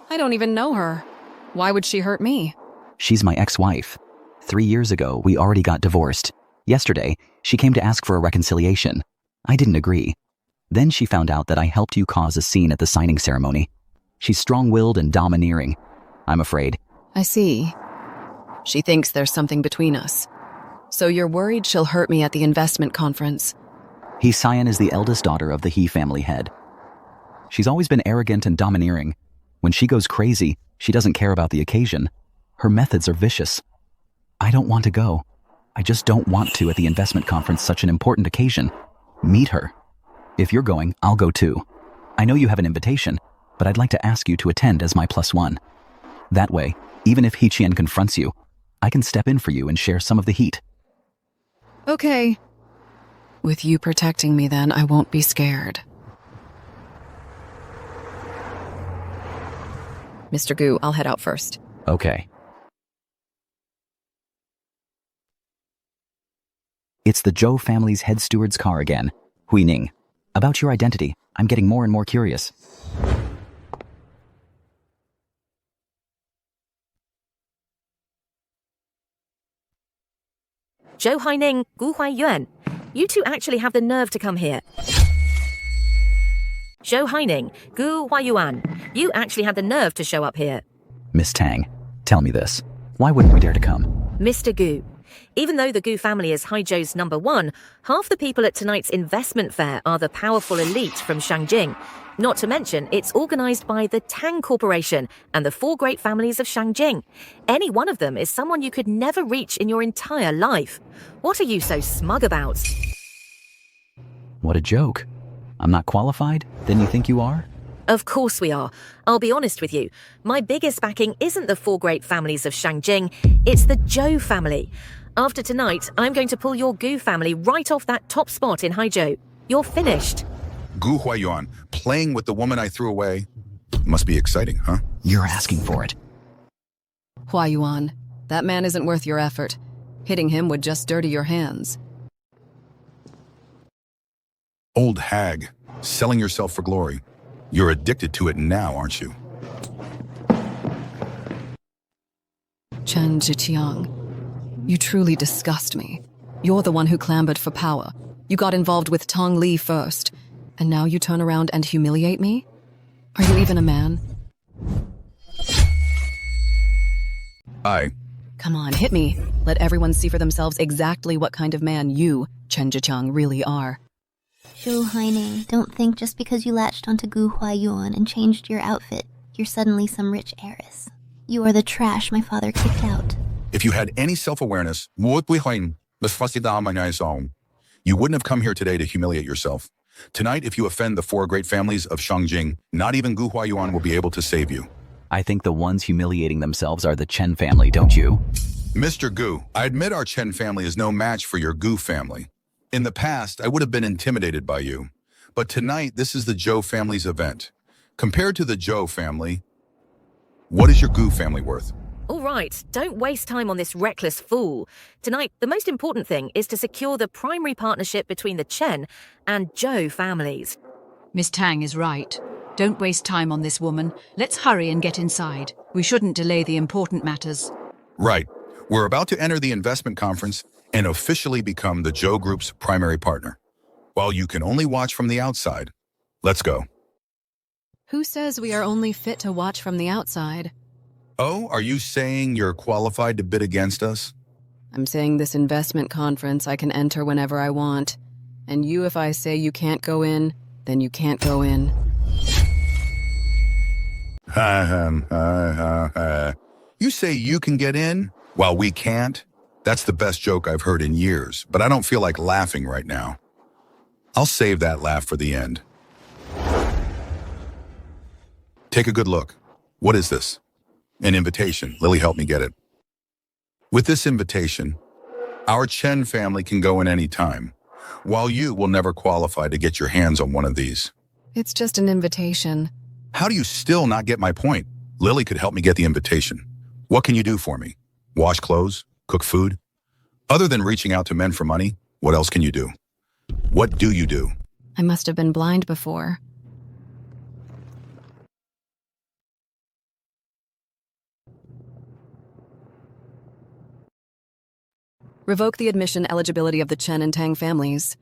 I don't even know her. Why would she hurt me? She's my ex-wife. 3 years ago, we already got divorced. Yesterday, she came to ask for a reconciliation. I didn't agree. Then she found out that I helped you cause a scene at the signing ceremony. She's strong-willed and domineering. I'm afraid. I see. She thinks there's something between us. So you're worried she'll hurt me at the investment conference. He-Xian is the eldest daughter of the He family head. She's always been arrogant and domineering. When she goes crazy, she doesn't care about the occasion. Her methods are vicious. I don't want to go. I just don't want to at the investment conference, such an important occasion. Meet her. If you're going, I'll go too. I know you have an invitation, but I'd like to ask you to attend as my +1. That way, even if Hiqian confronts you, I can step in for you and share some of the heat. Okay. With you protecting me then, I won't be scared. Mr. Gu, I'll head out first. Okay. It's the Zhou family's head steward's car again. Huining. About your identity, I'm getting more and more curious. Zhou Haining, Gu Huaiyuan, you two actually have the nerve to come here. Zhou Haining, Gu Huaiyuan, you actually had the nerve to show up here. Miss Tang, tell me this. Why wouldn't we dare to come? Mr. Gu, Even though the Gu family is Haijiu's #1, half the people at tonight's investment fair are the powerful elite from Shangjing. Not to mention, it's organized by the Tang Corporation and the 4 great families of Shangjing. Any one of them is someone you could never reach in your entire life. What are you so smug about? What a joke. I'm not qualified? Then you think you are? Of course we are. I'll be honest with you. My biggest backing isn't the 4 great families of Shangjing, it's the Zhou family. After tonight, I'm going to pull your Gu family right off that top spot in Haizhou. You're finished. Gu Huayuan, playing with the woman I threw away. Must be exciting, huh? You're asking for it. Huayuan, that man isn't worth your effort. Hitting him would just dirty your hands. Old hag, selling yourself for glory. You're addicted to it now, aren't you? Chen Zhiqiang, you truly disgust me. You're the one who clambered for power. You got involved with Tong Li first, and now you turn around and humiliate me? Are you even a man? Come on, hit me. Let everyone see for themselves exactly what kind of man you, Chen Zhiqiang, really are. Zhou Haining, don't think just because you latched onto Gu Huayuan and changed your outfit, you're suddenly some rich heiress. You are the trash my father kicked out. If you had any self-awareness, you wouldn't have come here today to humiliate yourself. Tonight, if you offend the 4 great families of Shangjing, not even Gu Huayuan will be able to save you. I think the ones humiliating themselves are the Chen family, don't you? Mr. Gu, I admit our Chen family is no match for your Gu family. In the past, I would have been intimidated by you. But tonight, this is the Zhou family's event. Compared to the Zhou family, what is your Gu family worth? All right, don't waste time on this reckless fool. Tonight, the most important thing is to secure the primary partnership between the Chen and Zhou families. Miss Tang is right. Don't waste time on this woman. Let's hurry and get inside. We shouldn't delay the important matters. Right. We're about to enter the investment conference and officially become the Zhou Group's primary partner. While you can only watch from the outside, let's go. Who says we are only fit to watch from the outside? Oh, are you saying you're qualified to bid against us? I'm saying this investment conference I can enter whenever I want. And you, if I say you can't go in, then you can't go in. You say you can get in, while we can't? That's the best joke I've heard in years, but I don't feel like laughing right now. I'll save that laugh for the end. Take a good look. What is this? An invitation. Lily helped me get it. With this invitation, our Chen family can go in any time, while you will never qualify to get your hands on one of these. It's just an invitation. How do you still not get my point? Lily could help me get the invitation. What can you do for me? Wash clothes? Cook food? Other than reaching out to men for money, what else can you do? What do you do? I must have been blind before. Revoke the admission eligibility of the Chen and Tang families.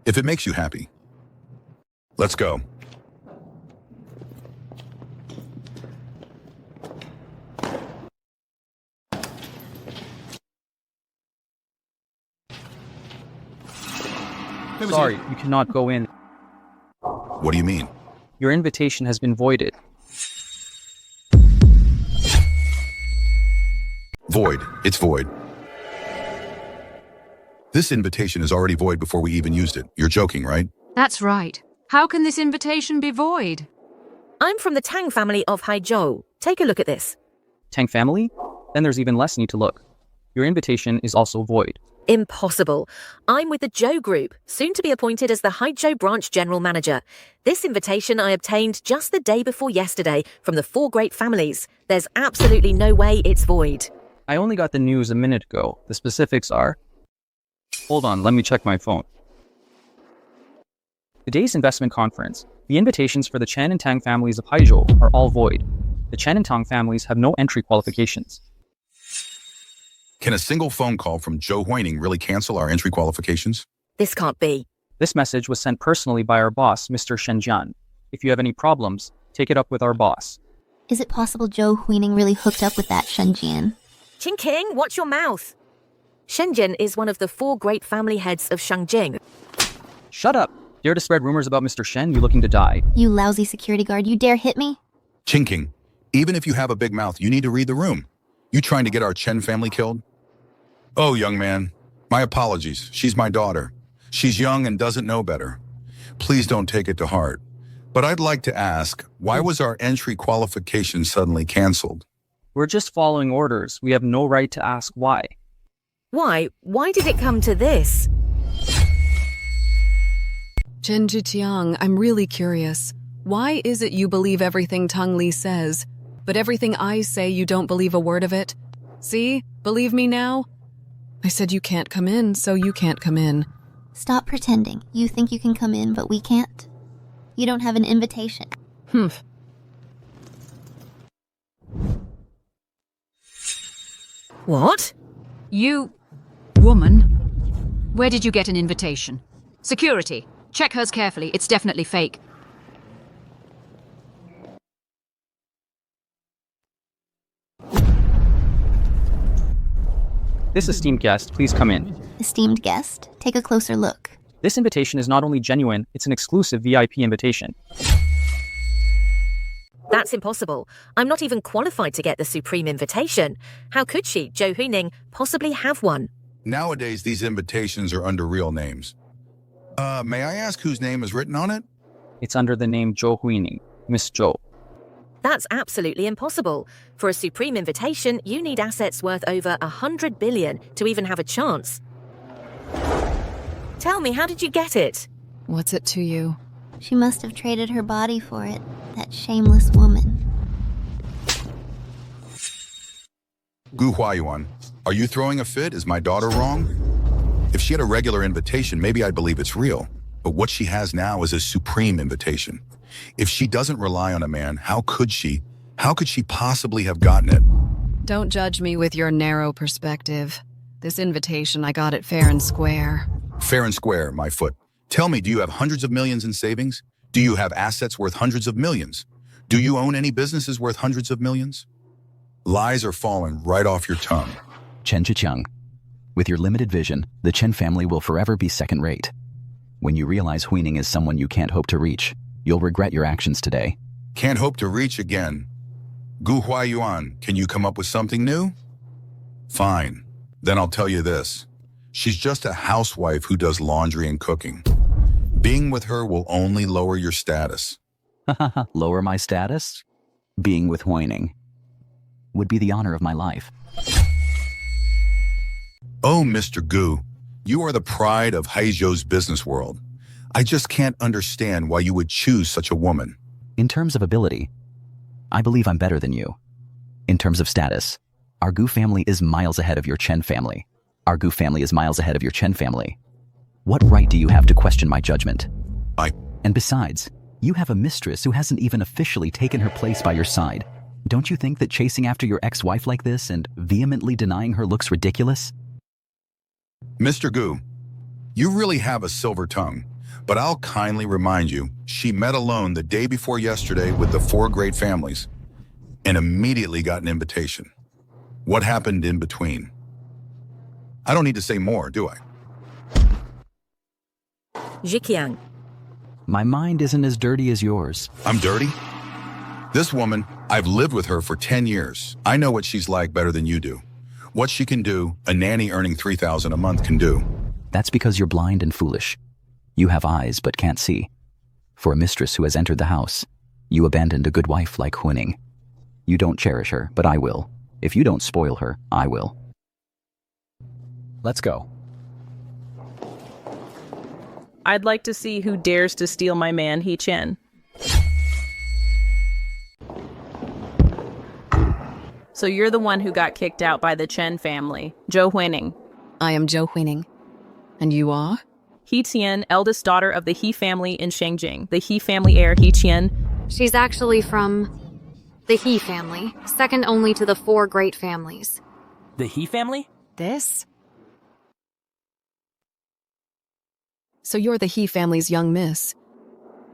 If it makes you happy. Let's go. Sorry, you cannot go in. What do you mean? Your invitation has been voided. Void. It's void. This invitation is already void before we even used it. You're joking, right? That's right. How can this invitation be void? I'm from the Tang family of Haizhou. Take a look at this. Tang family? Then there's even less need to look. Your invitation is also void. Impossible. I'm with the Zhou Group, soon to be appointed as the Haizhou branch general manager. This invitation I obtained just the day before yesterday from the 4 great families. There's absolutely no way it's void. I only got the news a minute ago. The specifics are... Hold on, let me check my phone. Today's investment conference, the invitations for the Chen and Tang families of Haizhou are all void. The Chen and Tang families have no entry qualifications. Can a single phone call from Zhou Huining really cancel our entry qualifications? This can't be. This message was sent personally by our boss, Mr. Shenjian. If you have any problems, take it up with our boss. Is it possible Zhou Huining really hooked up with that Shenjian? Qingqing, watch your mouth. Shenjin is one of the 4 great family heads of Shangjing. Shut up! Dare to spread rumors about Mr. Shen, you looking to die. You lousy security guard, you dare hit me? Chinking, even if you have a big mouth, you need to read the room. You trying to get our Chen family killed? Oh, young man, my apologies. She's my daughter. She's young and doesn't know better. Please don't take it to heart. But I'd like to ask, why was our entry qualification suddenly canceled? We're just following orders. We have no right to ask why. Why? Why did it come to this? Chen Zhiqiang, I'm really curious. Why is it you believe everything Tang Li says, but everything I say you don't believe a word of it? See? Believe me now? I said you can't come in, so you can't come in. Stop pretending. You think you can come in, but we can't? You don't have an invitation. What? You... woman. Where did you get an invitation? Security. Check hers carefully. It's definitely fake. This esteemed guest, please come in. Esteemed guest, take a closer look. This invitation is not only genuine, it's an exclusive VIP invitation. That's impossible. I'm not even qualified to get the supreme invitation. How could she, Zhou Huining, possibly have one? Nowadays, these invitations are under real names. May I ask whose name is written on it? It's under the name Zhou Huining, Miss Zhou. That's absolutely impossible. For a supreme invitation, you need assets worth over 100 billion to even have a chance. Tell me, how did you get it? What's it to you? She must have traded her body for it. That shameless woman. Gu Huayuan, are you throwing a fit? Is my daughter wrong? If she had a regular invitation, maybe I'd believe it's real. But what she has now is a supreme invitation. If she doesn't rely on a man, how could she possibly have gotten it? Don't judge me with your narrow perspective. This invitation, I got it fair and square. Fair and square, my foot. Tell me, do you have hundreds of millions in savings? Do you have assets worth hundreds of millions? Do you own any businesses worth hundreds of millions? Lies are falling right off your tongue. Chen Zhiqiang, with your limited vision, the Chen family will forever be second-rate. When you realize Huining is someone you can't hope to reach, you'll regret your actions today. Can't hope to reach again. Gu Huayuan, can you come up with something new? Fine. Then I'll tell you this. She's just a housewife who does laundry and cooking. Being with her will only lower your status. Lower my status? Being with Huining would be the honor of my life. Oh, Mr. Gu, you are the pride of Haizhou's business world. I just can't understand why you would choose such a woman. In terms of ability, I believe I'm better than you. In terms of status, our Gu family is miles ahead of your Chen family. Our Gu family is miles ahead of your Chen family. What right do you have to question my judgment? And besides, you have a mistress who hasn't even officially taken her place by your side. Don't you think that chasing after your ex-wife like this and vehemently denying her looks ridiculous? Mr. Gu, you really have a silver tongue. But I'll kindly remind you, she met alone the day before yesterday with the 4 great families and immediately got an invitation. What happened in between? I don't need to say more, do I? Zhiqiang. My mind isn't as dirty as yours. I'm dirty? This woman, I've lived with her for 10 years. I know what she's like better than you do. What she can do, a nanny earning $3,000 a month can do. That's because you're blind and foolish. You have eyes but can't see. For a mistress who has entered the house, you abandoned a good wife like Huining. You don't cherish her, but I will. If you don't spoil her, I will. Let's go. I'd like to see who dares to steal my man, He Chen. So you're the one who got kicked out by the Chen family, Zhou Huining. I am Zhou Huining. And you are? He Tian, eldest daughter of the He family in Shangjing. The He family heir, He Tian. She's actually from the He family, second only to the 4 great families. The He family? This? So you're the He family's young miss.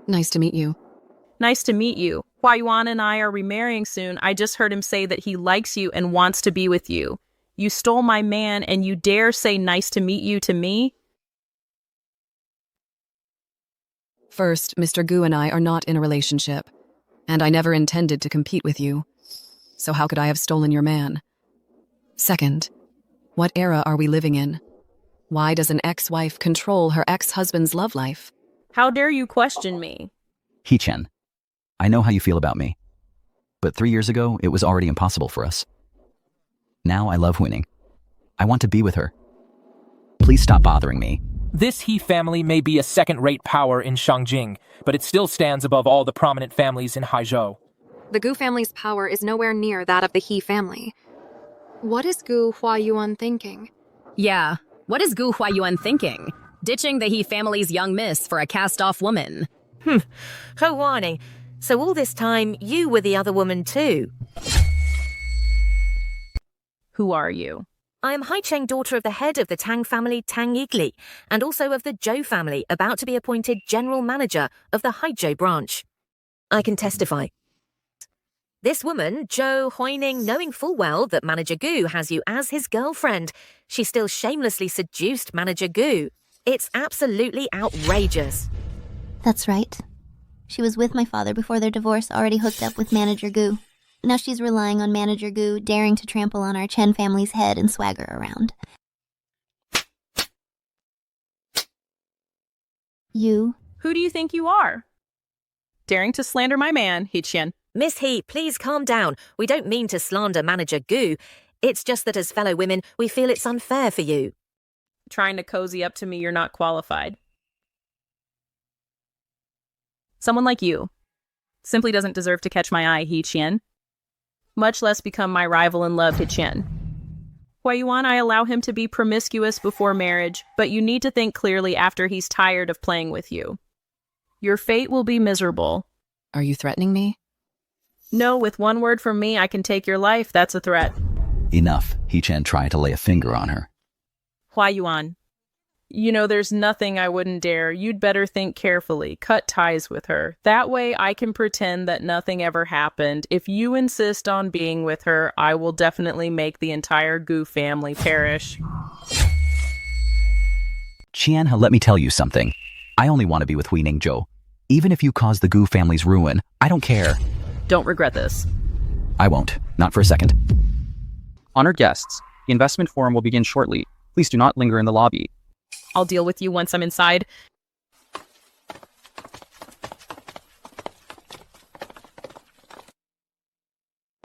Nice to meet you. Nice to meet you. Hua Yuan and I are remarrying soon. I just heard him say that he likes you and wants to be with you. You stole my man and you dare say nice to meet you to me? First, Mr. Gu and I are not in a relationship, and I never intended to compete with you. So how could I have stolen your man? Second, what era are we living in? Why does an ex-wife control her ex-husband's love life? How dare you question me? He-Chen, I know how you feel about me. But 3 years ago, it was already impossible for us. Now I love Huining. I want to be with her. Please stop bothering me. This He family may be a second-rate power in Shangjing, but it still stands above all the prominent families in Haizhou. The Gu family's power is nowhere near that of the He family. What is Gu Huayuan thinking? Yeah, what is Gu Huayuan thinking? Ditching the He family's young miss for a cast-off woman. Ho Waning, so all this time you were the other woman too? Who are you? I am Haicheng, daughter of the head of the Tang family, Tang Yigli, and also of the Zhou family, about to be appointed general manager of the Haizhou branch. I can testify. This woman, Zhou Huining, knowing full well that Manager Gu has you as his girlfriend, she still shamelessly seduced Manager Gu. It's absolutely outrageous. That's right. She was with my father before their divorce, already hooked up with Manager Gu. Now she's relying on Manager Gu, daring to trample on our Chen family's head and swagger around. You? Who do you think you are? Daring to slander my man, He-Chen. Miss He, please calm down. We don't mean to slander Manager Gu. It's just that as fellow women, we feel it's unfair for you. Trying to cozy up to me you're not qualified. Someone like you simply doesn't deserve to catch my eye, He-Chen. Much less become my rival in love, He-Chen. Hua Yuan, I allow him to be promiscuous before marriage, but you need to think clearly after he's tired of playing with you. Your fate will be miserable. Are you threatening me? No, with one word from me, I can take your life. That's a threat. Enough. He-Chen tried to lay a finger on her. Hua Yuan, you know there's nothing I wouldn't dare. You'd better think carefully. Cut ties with her. That way I can pretend that nothing ever happened. If you insist on being with her, I will definitely make the entire Gu family perish. Qianhe, let me tell you something. I only want to be with Huining Zhou. Even if you cause the Gu family's ruin, I don't care. Don't regret this. I won't. Not for a second. Honored guests, the investment forum will begin shortly. Please do not linger in the lobby. I'll deal with you once I'm inside.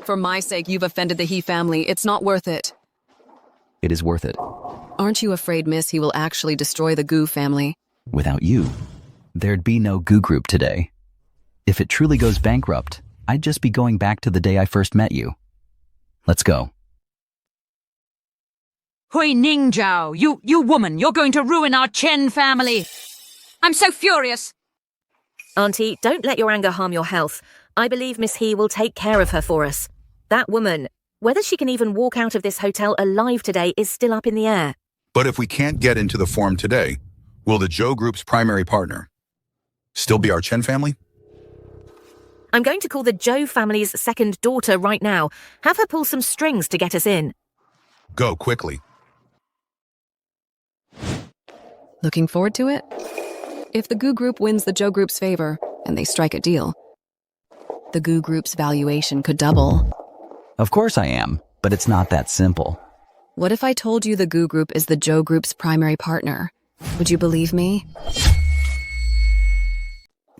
For my sake, you've offended the He family. It's not worth it. It is worth it. Aren't you afraid, miss, he will actually destroy the Gu family? Without you, there'd be no Gu group today. If it truly goes bankrupt, I'd just be going back to the day I first met you. Let's go. Huining Zhao, you woman, you're going to ruin our Chen family. I'm so furious. Auntie, don't let your anger harm your health. I believe Miss He will take care of her for us. That woman, whether she can even walk out of this hotel alive today is still up in the air. But if we can't get into the forum today, will the Zhou Group's primary partner still be our Chen family? I'm going to call the Zhou family's second daughter right now. Have her pull some strings to get us in. Go quickly. Looking forward to it? If the Gu Group wins the Zhou Group's favor, and they strike a deal, the Gu Group's valuation could double. Of course I am, but it's not that simple. What if I told you the Gu Group is the Zhou Group's primary partner? Would you believe me?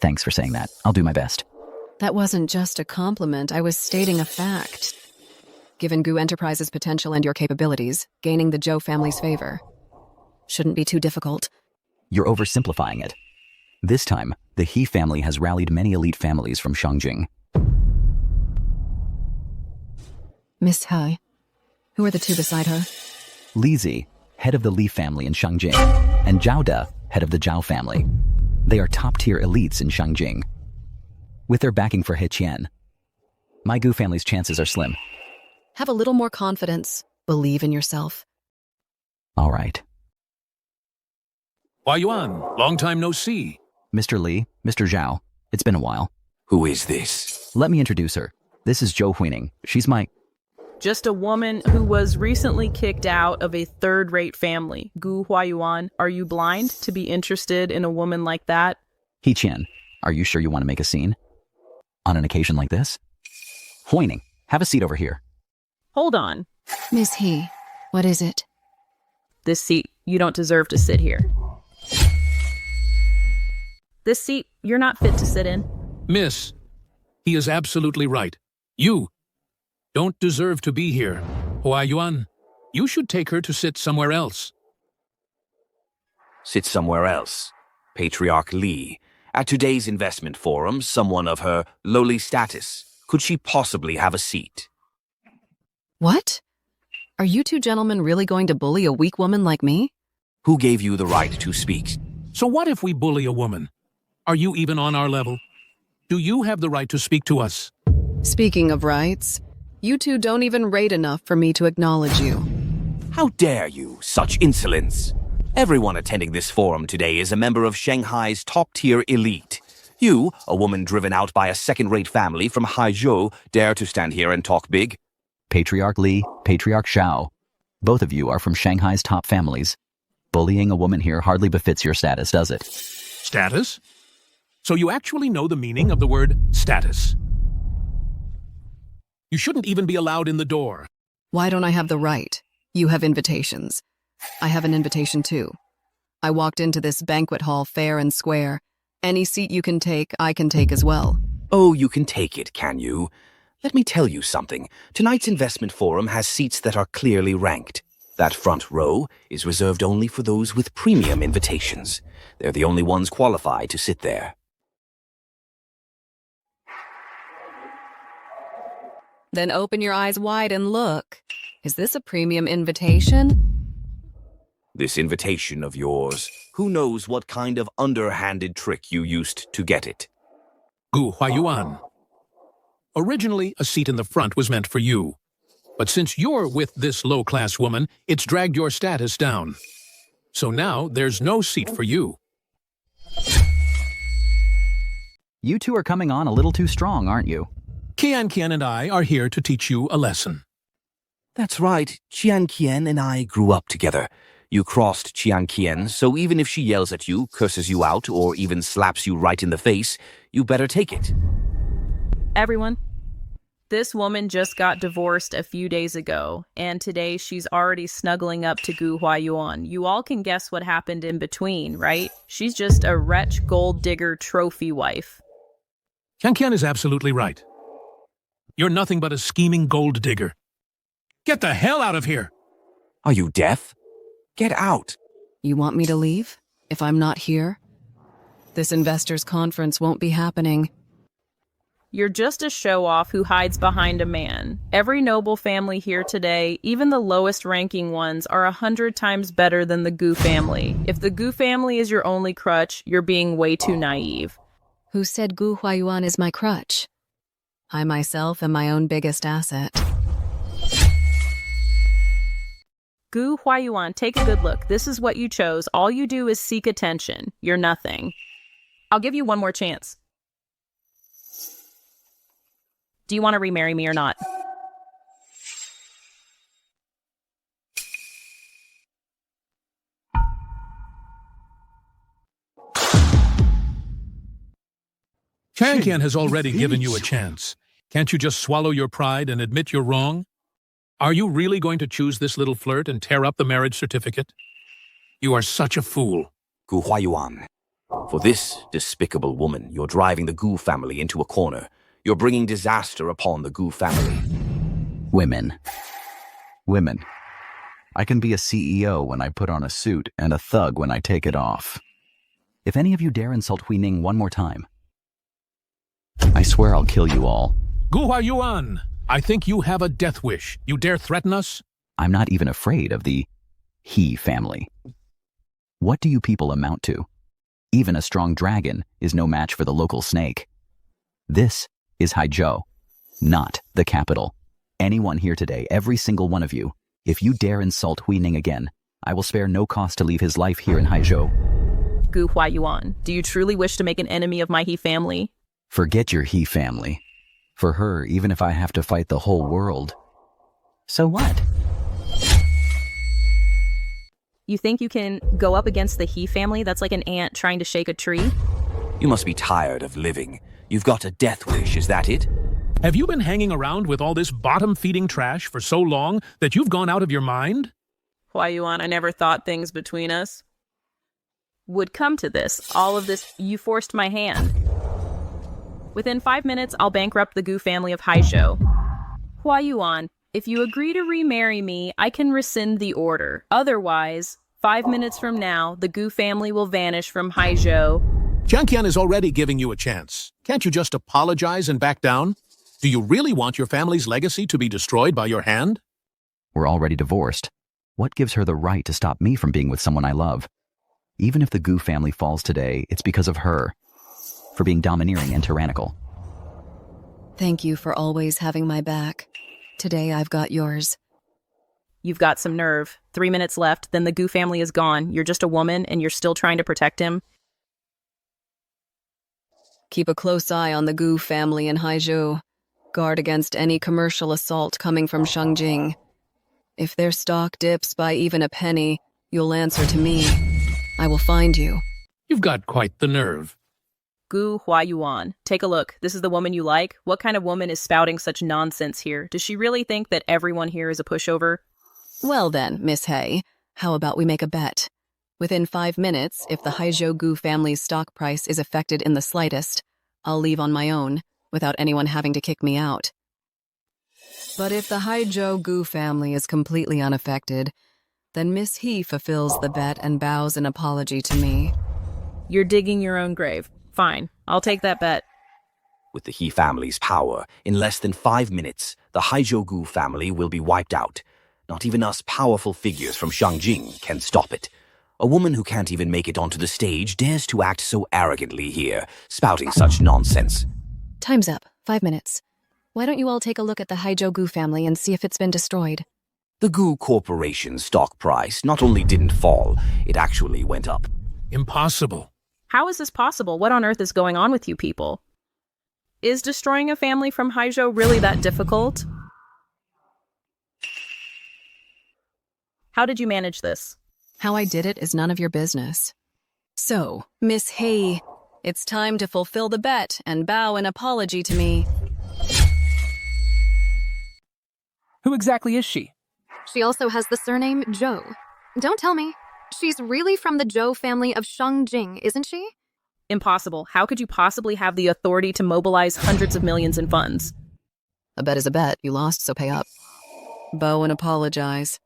Thanks for saying that. I'll do my best. That wasn't just a compliment. I was stating a fact. Given Gu Enterprises' potential and your capabilities, gaining the Zhou family's favor shouldn't be too difficult. You're oversimplifying it. This time, the He family has rallied many elite families from Shangjing. Miss Hai, who are the two beside her? Li Zi, head of the Li family in Shangjing, and Zhao De, head of the Zhao family. They are top-tier elites in Shangjing. With their backing for He Qian, my Gu family's chances are slim. Have a little more confidence. Believe in yourself. All right. Hua Yuan, long time no see. Mr. Li, Mr. Zhao, it's been a while. Who is this? Let me introduce her. This is Zhou Huining. She's my... Just a woman who was recently kicked out of a third-rate family. Gu Huayuan, are you blind to be interested in a woman like that? He Qian, are you sure you want to make a scene? On an occasion like this? Huining, have a seat over here. Hold on. Miss He, what is it? This seat, you don't deserve to sit here. This seat, you're not fit to sit in. Miss, he is absolutely right. You don't deserve to be here. Huayuan, you should take her to sit somewhere else. Sit somewhere else. Patriarch Li. At today's investment forum, someone of her lowly status. Could she possibly have a seat? What? Are you two gentlemen really going to bully a weak woman like me? Who gave you the right to speak? So what if we bully a woman? Are you even on our level? Do you have the right to speak to us? Speaking of rights, you two don't even rate enough for me to acknowledge you. How dare you, such insolence! Everyone attending this forum today is a member of Shanghai's top-tier elite. You, a woman driven out by a second-rate family from Haizhou, dare to stand here and talk big? Patriarch Li, Patriarch Xiao. Both of you are from Shanghai's top families. Bullying a woman here hardly befits your status, does it? Status? So you actually know the meaning of the word status. You shouldn't even be allowed in the door. Why don't I have the right? You have invitations. I have an invitation too. I walked into this banquet hall fair and square. Any seat you can take, I can take as well. Oh, you can take it, can you? Let me tell you something. Tonight's investment forum has seats that are clearly ranked. That front row is reserved only for those with premium invitations. They're the only ones qualified to sit there. Then open your eyes wide and look. Is this a premium invitation? This invitation of yours, who knows what kind of underhanded trick you used to get it? Gu Huayuan. Originally, a seat in the front was meant for you. But since you're with this low-class woman, it's dragged your status down. So now there's no seat for you. You two are coming on a little too strong, aren't you? Qian and I are here to teach you a lesson. That's right. Qian and I grew up together. You crossed Qian, so even if she yells at you, curses you out, or even slaps you right in the face, you better take it. Everyone, this woman just got divorced a few days ago, and today she's already snuggling up to Gu Huayuan. You all can guess what happened in between, right? She's just a wretch gold digger trophy wife. Qian is absolutely right. You're nothing but a scheming gold digger. Get the hell out of here! Are you deaf? Get out! You want me to leave? If I'm not here? This investors' conference won't be happening. You're just a show-off who hides behind a man. Every noble family here today, even the lowest-ranking ones, are 100 times better than the Gu family. If the Gu family is your only crutch, you're being way too naive. Who said Gu Huayuan is my crutch? I myself am my own biggest asset. Gu Huayuan, take a good look. This is what you chose. All you do is seek attention. You're nothing. I'll give you one more chance. Do you want to remarry me or not? Qian has already given you a chance. Can't you just swallow your pride and admit you're wrong? Are you really going to choose this little flirt and tear up the marriage certificate? You are such a fool. Gu Huayuan. For this despicable woman, you're driving the Gu family into a corner. You're bringing disaster upon the Gu family. Women. I can be a CEO when I put on a suit and a thug when I take it off. If any of you dare insult Huining one more time, I swear I'll kill you all. Gu Huayuan, I think you have a death wish. You dare threaten us? I'm not even afraid of the He family. What do you people amount to? Even a strong dragon is no match for the local snake. This is Haizhou, not the capital. Anyone here today, every single one of you, if you dare insult Huining again, I will spare no cost to leave his life here in Haizhou. Gu Huayuan, do you truly wish to make an enemy of my He family? Forget your he family. For her, even if I have to fight the whole world. So what? You think you can go up against the he family? That's like an ant trying to shake a tree. You must be tired of living. You've got a death wish, is that it? Have you been hanging around with all this bottom-feeding trash for so long that you've gone out of your mind? Hua Yuan, I never thought things between us would come to this. All of this, you forced my hand. Within 5 minutes, I'll bankrupt the Gu family of Haizhou. Hua Yuan, if you agree to remarry me, I can rescind the order. Otherwise, 5 minutes from now, the Gu family will vanish from Haizhou. Jiangqian is already giving you a chance. Can't you just apologize and back down? Do you really want your family's legacy to be destroyed by your hand? We're already divorced. What gives her the right to stop me from being with someone I love? Even if the Gu family falls today, it's because of her. For being domineering and tyrannical. Thank you for always having my back. Today I've got yours. You've got some nerve. 3 minutes left, then the Gu family is gone. You're just a woman, and you're still trying to protect him. Keep a close eye on the Gu family in Haizhou. Guard against any commercial assault coming from Shangjing. If their stock dips by even a penny, you'll answer to me. I will find you. You've got quite the nerve. Gu Hua Yuan, take a look. This is the woman you like? What kind of woman is spouting such nonsense here? Does she really think that everyone here is a pushover? Well then, Miss Hay, how about we make a bet? Within 5 minutes, if the Haizhou Gu family's stock price is affected in the slightest, I'll leave on my own, without anyone having to kick me out. But if the Haizhou Gu family is completely unaffected, then Miss He fulfills the bet and bows an apology to me. You're digging your own grave. Fine, I'll take that bet. With the He family's power, in less than 5 minutes, the Haizhou Gu family will be wiped out. Not even us powerful figures from Shangjing can stop it. A woman who can't even make it onto the stage dares to act so arrogantly here, spouting such nonsense. Time's up. 5 minutes. Why don't you all take a look at the Haizhou Gu family and see if it's been destroyed? The Gu Corporation's stock price not only didn't fall, it actually went up. Impossible. How is this possible? What on earth is going on with you people? Is destroying a family from Haizhou really that difficult? How did you manage this? How I did it is none of your business. So, Miss Hay, it's time to fulfill the bet and bow an apology to me. Who exactly is she? She also has the surname Zhou. Don't tell me. She's really from the Zhou family of Shangjing, isn't she? Impossible. How could you possibly have the authority to mobilize hundreds of millions in funds? A bet is a bet. You lost, so pay up. Bow and apologize.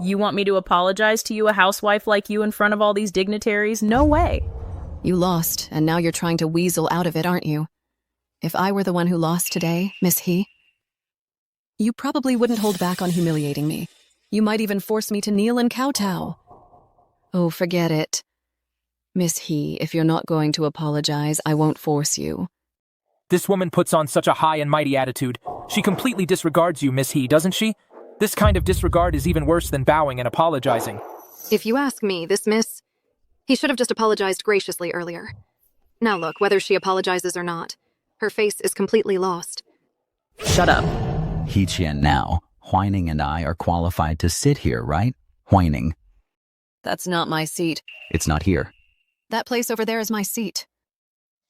You want me to apologize to you, a housewife like you, in front of all these dignitaries? No way. You lost, and now you're trying to weasel out of it, aren't you? If I were the one who lost today, Miss He, you probably wouldn't hold back on humiliating me. You might even force me to kneel and kowtow. Oh, forget it. Miss He, if you're not going to apologize, I won't force you. This woman puts on such a high and mighty attitude. She completely disregards you, Miss He, doesn't she? This kind of disregard is even worse than bowing and apologizing. If you ask me, this miss, he should have just apologized graciously earlier. Now look, whether she apologizes or not, her face is completely lost. Shut up. He Qian now. Huining and I are qualified to sit here, right? Huining. That's not my seat. It's not here. That place over there is my seat.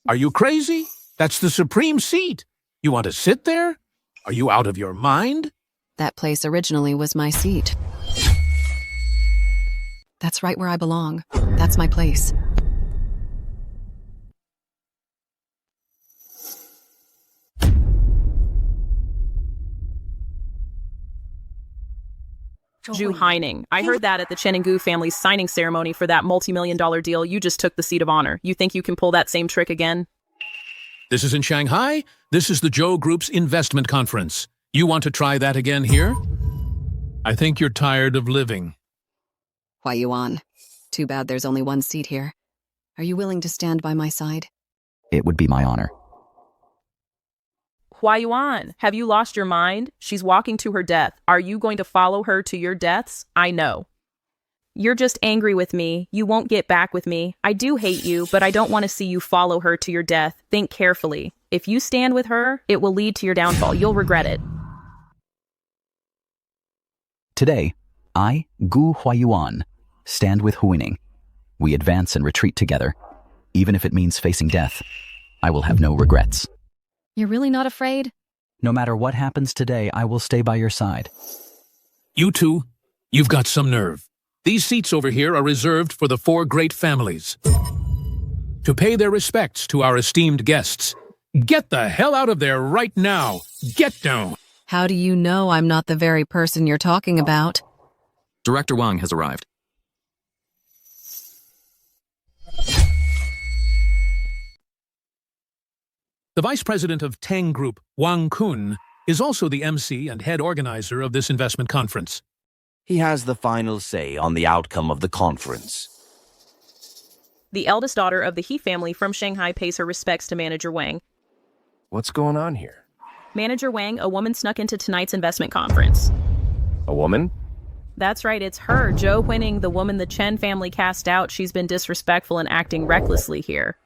Are you crazy? That's the supreme seat. You want to sit there? Are you out of your mind? That place originally was my seat. That's right where I belong. That's my place. Zhu Haining. I heard that at the Chen and Gu family's signing ceremony for that multi-million-dollar deal. You just took the seat of honor. You think you can pull that same trick again? This is in Shanghai. This is the Zhou Group's investment conference. You want to try that again here? I think you're tired of living. Hua Yuan. Too bad there's only one seat here. Are you willing to stand by my side? It would be my honor. Hua Yuan, have you lost your mind? She's walking to her death. Are you going to follow her to your deaths? I know. You're just angry with me. You won't get back with me. I do hate you, but I don't want to see you follow her to your death. Think carefully. If you stand with her, it will lead to your downfall. You'll regret it. Today, I, Gu Huayuan, stand with Huining. We advance and retreat together. Even if it means facing death, I will have no regrets. You're really not afraid? No matter what happens today, I will stay by your side. You two, you've got some nerve. These seats over here are reserved for the 4 great families. To pay their respects to our esteemed guests, get the hell out of there right now. Get down. How do you know I'm not the very person you're talking about? Director Wang has arrived. The vice president of Tang Group, Wang Kun, is also the MC and head organizer of this investment conference. He has the final say on the outcome of the conference. The eldest daughter of the He family from Shanghai pays her respects to Manager Wang. What's going on here? Manager Wang, a woman snuck into tonight's investment conference. A woman? That's right, it's her, Zhou Huining, the woman the Chen family cast out. She's been disrespectful and acting recklessly here.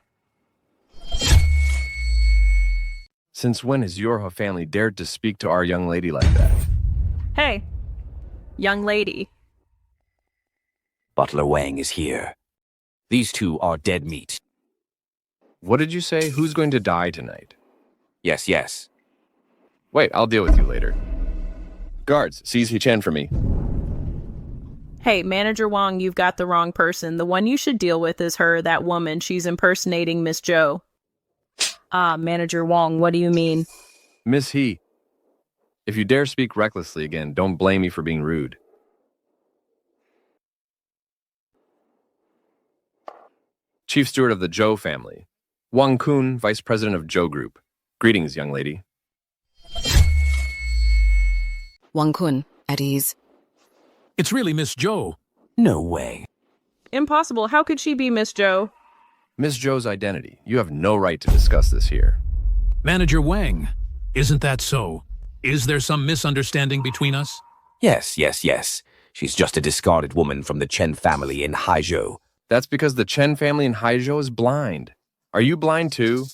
Since when has your family dared to speak to our young lady like that? Hey, young lady. Butler Wang is here. These two are dead meat. What did you say? Who's going to die tonight? Yes, yes. Wait, I'll deal with you later. Guards, seize He Chen for me. Hey, Manager Wang, you've got the wrong person. The one you should deal with is her, that woman. She's impersonating Miss Zhou. Ah, Manager Wang, what do you mean? Miss He, if you dare speak recklessly again, don't blame me for being rude. Chief Steward of the Zhou family. Wang Kun, Vice President of Zhou Group. Greetings, young lady. Wang Kun, at ease. It's really Miss Zhou. No way. Impossible. How could she be Miss Zhou? Miss Zhou's identity. You have no right to discuss this here. Manager Wang, isn't that so? Is there some misunderstanding between us? Yes, yes, yes. She's just a discarded woman from the Chen family in Haizhou. That's because the Chen family in Haizhou is blind. Are you blind too?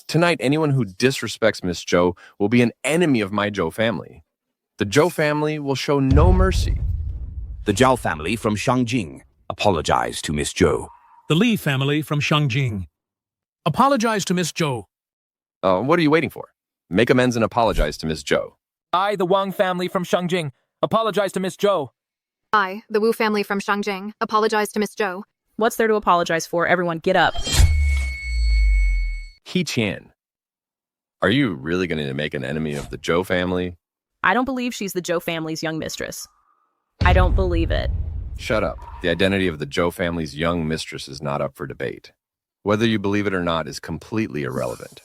Tonight, anyone who disrespects Miss Zhou will be an enemy of my Zhou family. The Zhou family will show no mercy. The Zhao family from Shangjing apologize to Miss Zhou. The Li family from Shangjing. Apologize to Miss Zhou. What are you waiting for? Make amends and apologize to Miss Zhou. I, the Wang family from Shangjing, apologize to Miss Zhou. I, the Wu family from Shangjing, apologize to Miss Zhou. What's there to apologize for? Everyone, get up. He Chen, are you really going to make an enemy of the Zhou family? I don't believe she's the Zhou family's young mistress. I don't believe it. Shut up. The identity of the Zhou family's young mistress is not up for debate. Whether you believe it or not is completely irrelevant.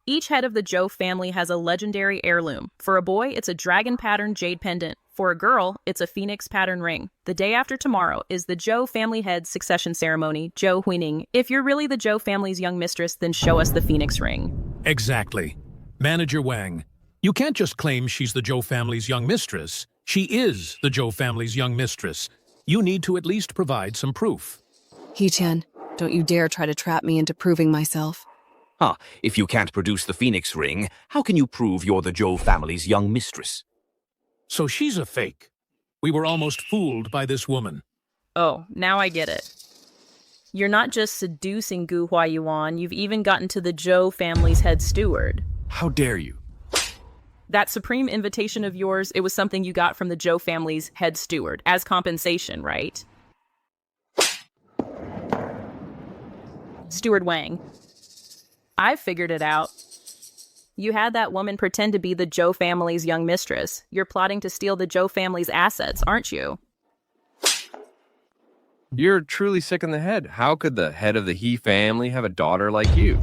Each head of the Zhou family has a legendary heirloom. For a boy, it's a dragon pattern jade pendant. For a girl, it's a phoenix pattern ring. The day after tomorrow is the Zhou family head succession ceremony, Zhou Huining. If you're really the Zhou family's young mistress, then show us the phoenix ring. Exactly. Manager Wang, you can't just claim she's the Zhou family's young mistress. She is the Zhou family's young mistress. You need to at least provide some proof. He Chen, don't you dare try to trap me into proving myself. Huh, if you can't produce the phoenix ring, how can you prove you're the Zhou family's young mistress? So she's a fake. We were almost fooled by this woman. Oh, now I get it. You're not just seducing Gu Huayuan, you've even gotten to the Zhou family's head steward. How dare you? That supreme invitation of yours, it was something you got from the Zhou family's head steward, as compensation, right? Steward Wang. I've figured it out. You had that woman pretend to be the Zhou family's young mistress. You're plotting to steal the Zhou family's assets, aren't you? You're truly sick in the head. How could the head of the He family have a daughter like you?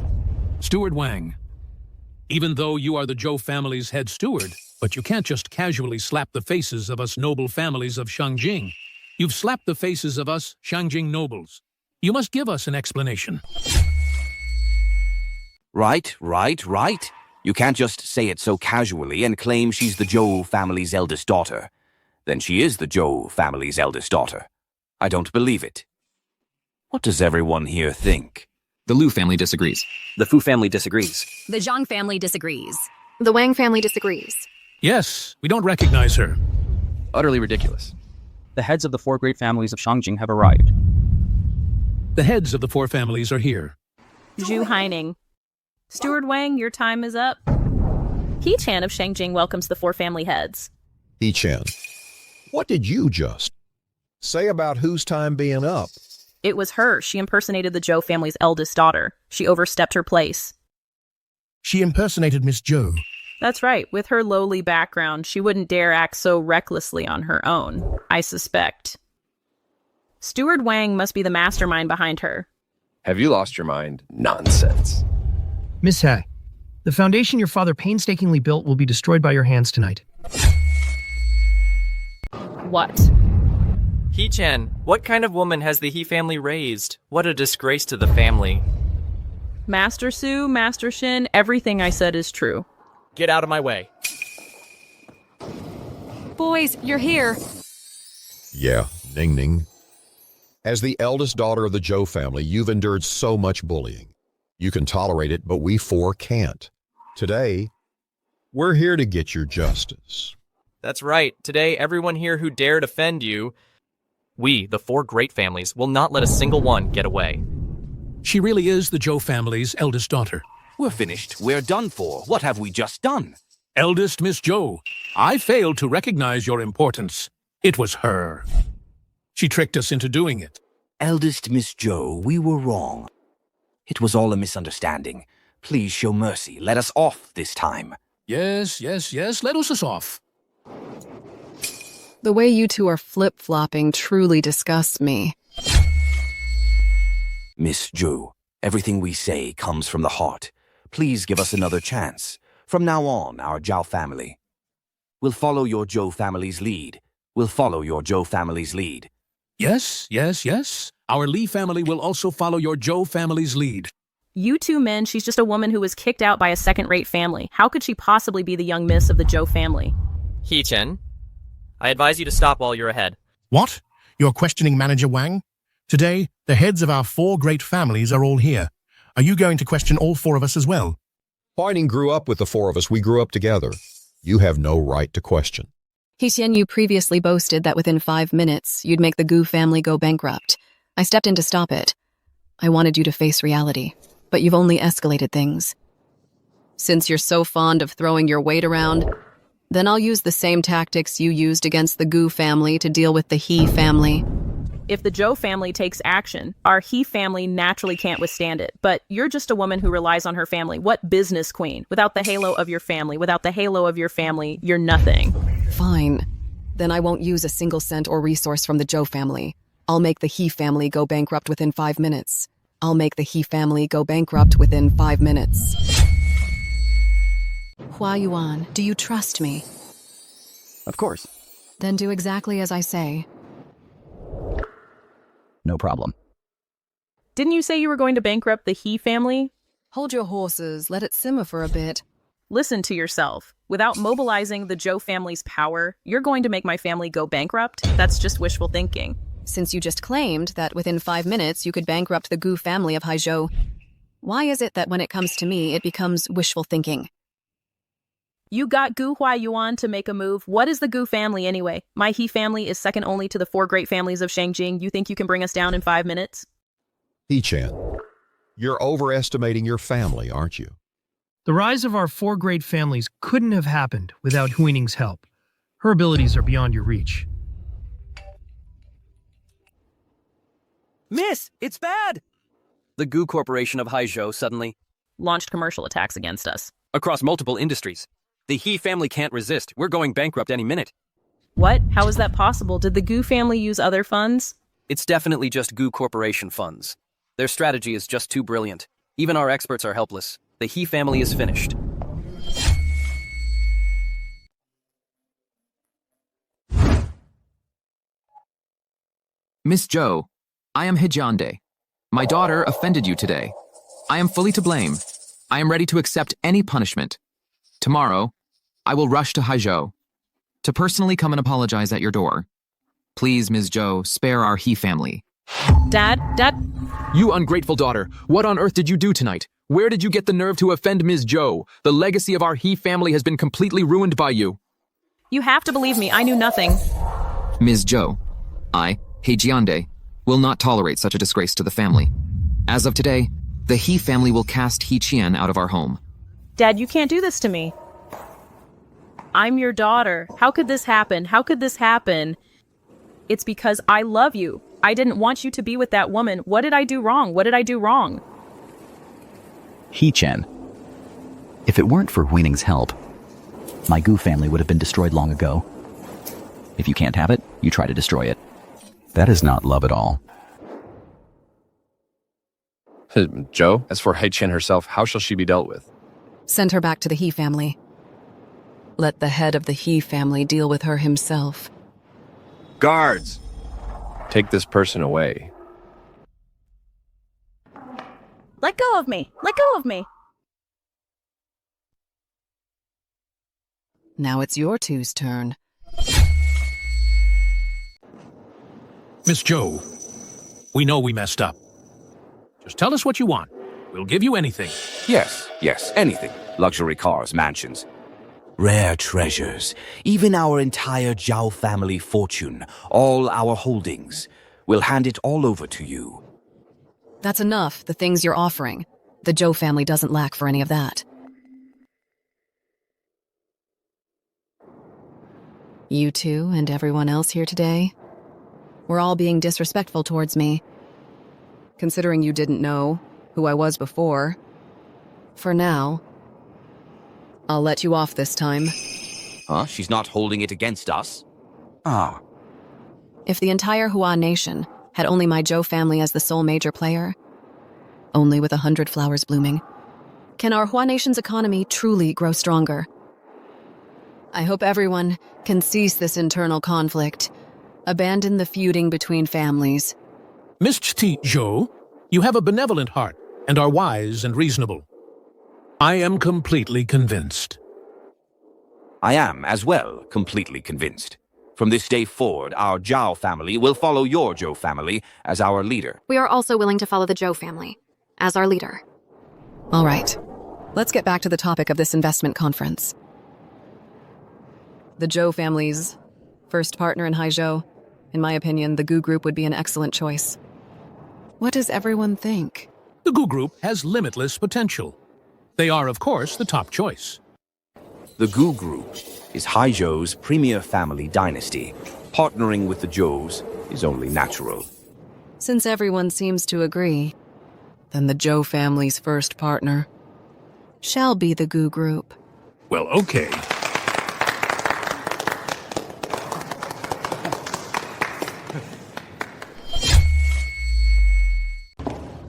Steward Wang, even though you are the Zhou family's head steward, but you can't just casually slap the faces of us noble families of Shangjing. You've slapped the faces of us Shangjing nobles. You must give us an explanation. Right. You can't just say it so casually and claim she's the Zhou family's eldest daughter. Then she is the Zhou family's eldest daughter. I don't believe it. What does everyone here think? The Liu family disagrees. The Fu family disagrees. The Zhang family disagrees. The Wang family disagrees. Yes, we don't recognize her. Utterly ridiculous. The heads of the 4 great families of Shangjing have arrived. The heads of the 4 families are here. Zhu Haining. Steward Wang, your time is up. He Chan of Shangjing welcomes the 4 family heads. He Chen, what did you just say about whose time being up? It was her. She impersonated the Zhou family's eldest daughter. She overstepped her place. She impersonated Miss Zhou. That's right. With her lowly background, she wouldn't dare act so recklessly on her own, I suspect. Steward Wang must be the mastermind behind her. Have you lost your mind? Nonsense. Miss He, the foundation your father painstakingly built will be destroyed by your hands tonight. What? He Chen, what kind of woman has the He family raised? What a disgrace to the family. Master Su, Master Shin, everything I said is true. Get out of my way. Boys, you're here. Yeah, Ning Ning. As the eldest daughter of the Zhou family, you've endured so much bullying. You can tolerate it, but we 4 can't. Today, we're here to get your justice. That's right. Today, everyone here who dared offend you, we, the 4 great families, will not let a single one get away. She really is the Zhou family's eldest daughter. We're finished. We're done for. What have we just done? Eldest Miss Zhou, I failed to recognize your importance. It was her. She tricked us into doing it. Eldest Miss Zhou, we were wrong. It was all a misunderstanding. Please show mercy. Let us off this time. Yes, let us off. The way you two are flip-flopping truly disgusts me. Miss Zhou, everything we say comes from the heart. Please give us another chance. From now on, our Zhao family will follow your Zhou family's lead. We'll follow your Zhou family's lead. Yes. Our Li family will also follow your Zhou family's lead. You 2 men, she's just a woman who was kicked out by a second-rate family. How could she possibly be the young miss of the Zhou family? He Chen, I advise you to stop while you're ahead. What? You're questioning Manager Wang? Today, the heads of our 4 great families are all here. Are you going to question all 4 of us as well? Huining grew up with the 4 of us. We grew up together. You have no right to question. Hexian, you previously boasted that within 5 minutes, you'd make the Gu family go bankrupt. I stepped in to stop it. I wanted you to face reality, but you've only escalated things. Since you're so fond of throwing your weight around, then I'll use the same tactics you used against the Gu family to deal with the He family. If the Zhou family takes action, our He family naturally can't withstand it. But you're just a woman who relies on her family. What business queen? Without the halo of your family, you're nothing. Fine. Then I won't use a single cent or resource from the Zhou family. I'll make the He family go bankrupt within 5 minutes. Hua Yuan, do you trust me? Of course. Then do exactly as I say. No problem. Didn't you say you were going to bankrupt the He family? Hold your horses. Let it simmer for a bit. Listen to yourself. Without mobilizing the Zhou family's power, you're going to make my family go bankrupt? That's just wishful thinking. Since you just claimed that within 5 minutes you could bankrupt the Gu family of Haizhou, why is it that when it comes to me, it becomes wishful thinking? You got Gu Huayuan to make a move. What is the Gu family anyway? My He family is second only to the 4 great families of Shangjing. You think you can bring us down in 5 minutes? He Chan, you're overestimating your family, aren't you? The rise of our 4 great families couldn't have happened without Huining's help. Her abilities are beyond your reach. Miss, it's bad! The Gu Corporation of Haizhou suddenly launched commercial attacks against us. Across multiple industries. The He family can't resist. We're going bankrupt any minute. What? How is that possible? Did the Gu family use other funds? It's definitely just Gu Corporation funds. Their strategy is just too brilliant. Even our experts are helpless. The He family is finished. Miss Zhou, I am Hijande. My daughter offended you today. I am fully to blame. I am ready to accept any punishment. Tomorrow, I will rush to Haizhou to personally come and apologize at your door. Please, Ms. Zhou, spare our He family. Dad? You ungrateful daughter, what on earth did you do tonight? Where did you get the nerve to offend Ms. Zhou? The legacy of our He family has been completely ruined by you. You have to believe me, I knew nothing. Ms. Zhou, I, He Jiande, will not tolerate such a disgrace to the family. As of today, the He family will cast He Qian out of our home. Dad, you can't do this to me. I'm your daughter. How could this happen? How could this happen? It's because I love you. I didn't want you to be with that woman. What did I do wrong? What did I do wrong? He Chen. If it weren't for Huining's help, my Gu family would have been destroyed long ago. If you can't have it, you try to destroy it. That is not love at all. Zhou, as for Hai Chen herself, how shall she be dealt with? Send her back to the He family. Let the head of the He family deal with her himself. Guards! Take this person away. Let go of me! Let go of me! Now it's your two's turn. Miss Zhou, we know we messed up. Just tell us what you want. We'll give you anything. Yes, anything. Luxury cars, mansions. Rare treasures. Even our entire Zhao family fortune. All our holdings. We'll hand it all over to you. That's enough, the things you're offering. The Zhou family doesn't lack for any of that. You two and everyone else here today, we're all being disrespectful towards me. Considering you didn't know who I was before, for now, I'll let you off this time. Huh? She's not holding it against us? If the entire Hua nation had only my Zhou family as the sole major player, only with 100 flowers blooming, can our Hua nation's economy truly grow stronger? I hope everyone can cease this internal conflict, abandon the feuding between families. Miss Chti Zhou, you have a benevolent heart and are wise and reasonable. I am completely convinced. I am, as well, completely convinced. From this day forward, our Zhao family will follow your Zhou family as our leader. We are also willing to follow the Zhou family as our leader. All right, let's get back to the topic of this investment conference. The Zhou family's first partner in Haizhou. In my opinion, the Gu Group would be an excellent choice. What does everyone think? The Gu Group has limitless potential. They are, of course, the top choice. The Gu Group is Haizhou's premier family dynasty. Partnering with the Zhous is only natural. Since everyone seems to agree, then the Zhou family's first partner shall be the Gu Group. Well, okay.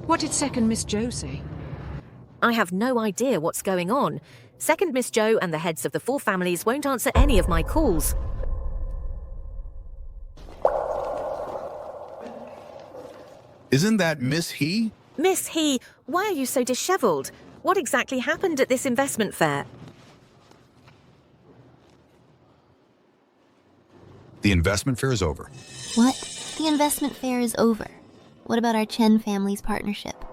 What did second Miss Zhou say? I have no idea what's going on. Second Miss Zhou and the heads of the four families won't answer any of my calls. Isn't that Miss He? Miss He, why are you so disheveled? What exactly happened at this investment fair? The investment fair is over. What? The investment fair is over. What about our Chen family's partnership?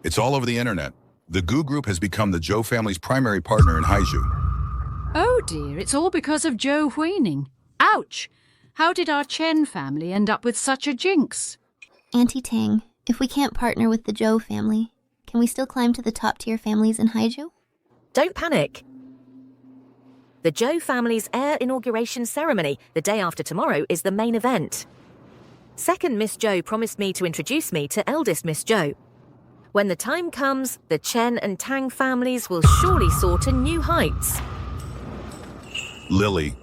It's all over the internet. The Gu Group has become the Zhou family's primary partner in Haizhou. Oh dear, it's all because of Zhou Huining. Ouch! How did our Chen family end up with such a jinx? Auntie Tang, if we can't partner with the Zhou family, can we still climb to the top-tier families in Haizhou? Don't panic. The Zhou family's heir inauguration ceremony, the day after tomorrow, is the main event. Second Miss Zhou promised me to introduce me to eldest Miss Zhou. When the time comes, the Chen and Tang families will surely soar to new heights. Lily,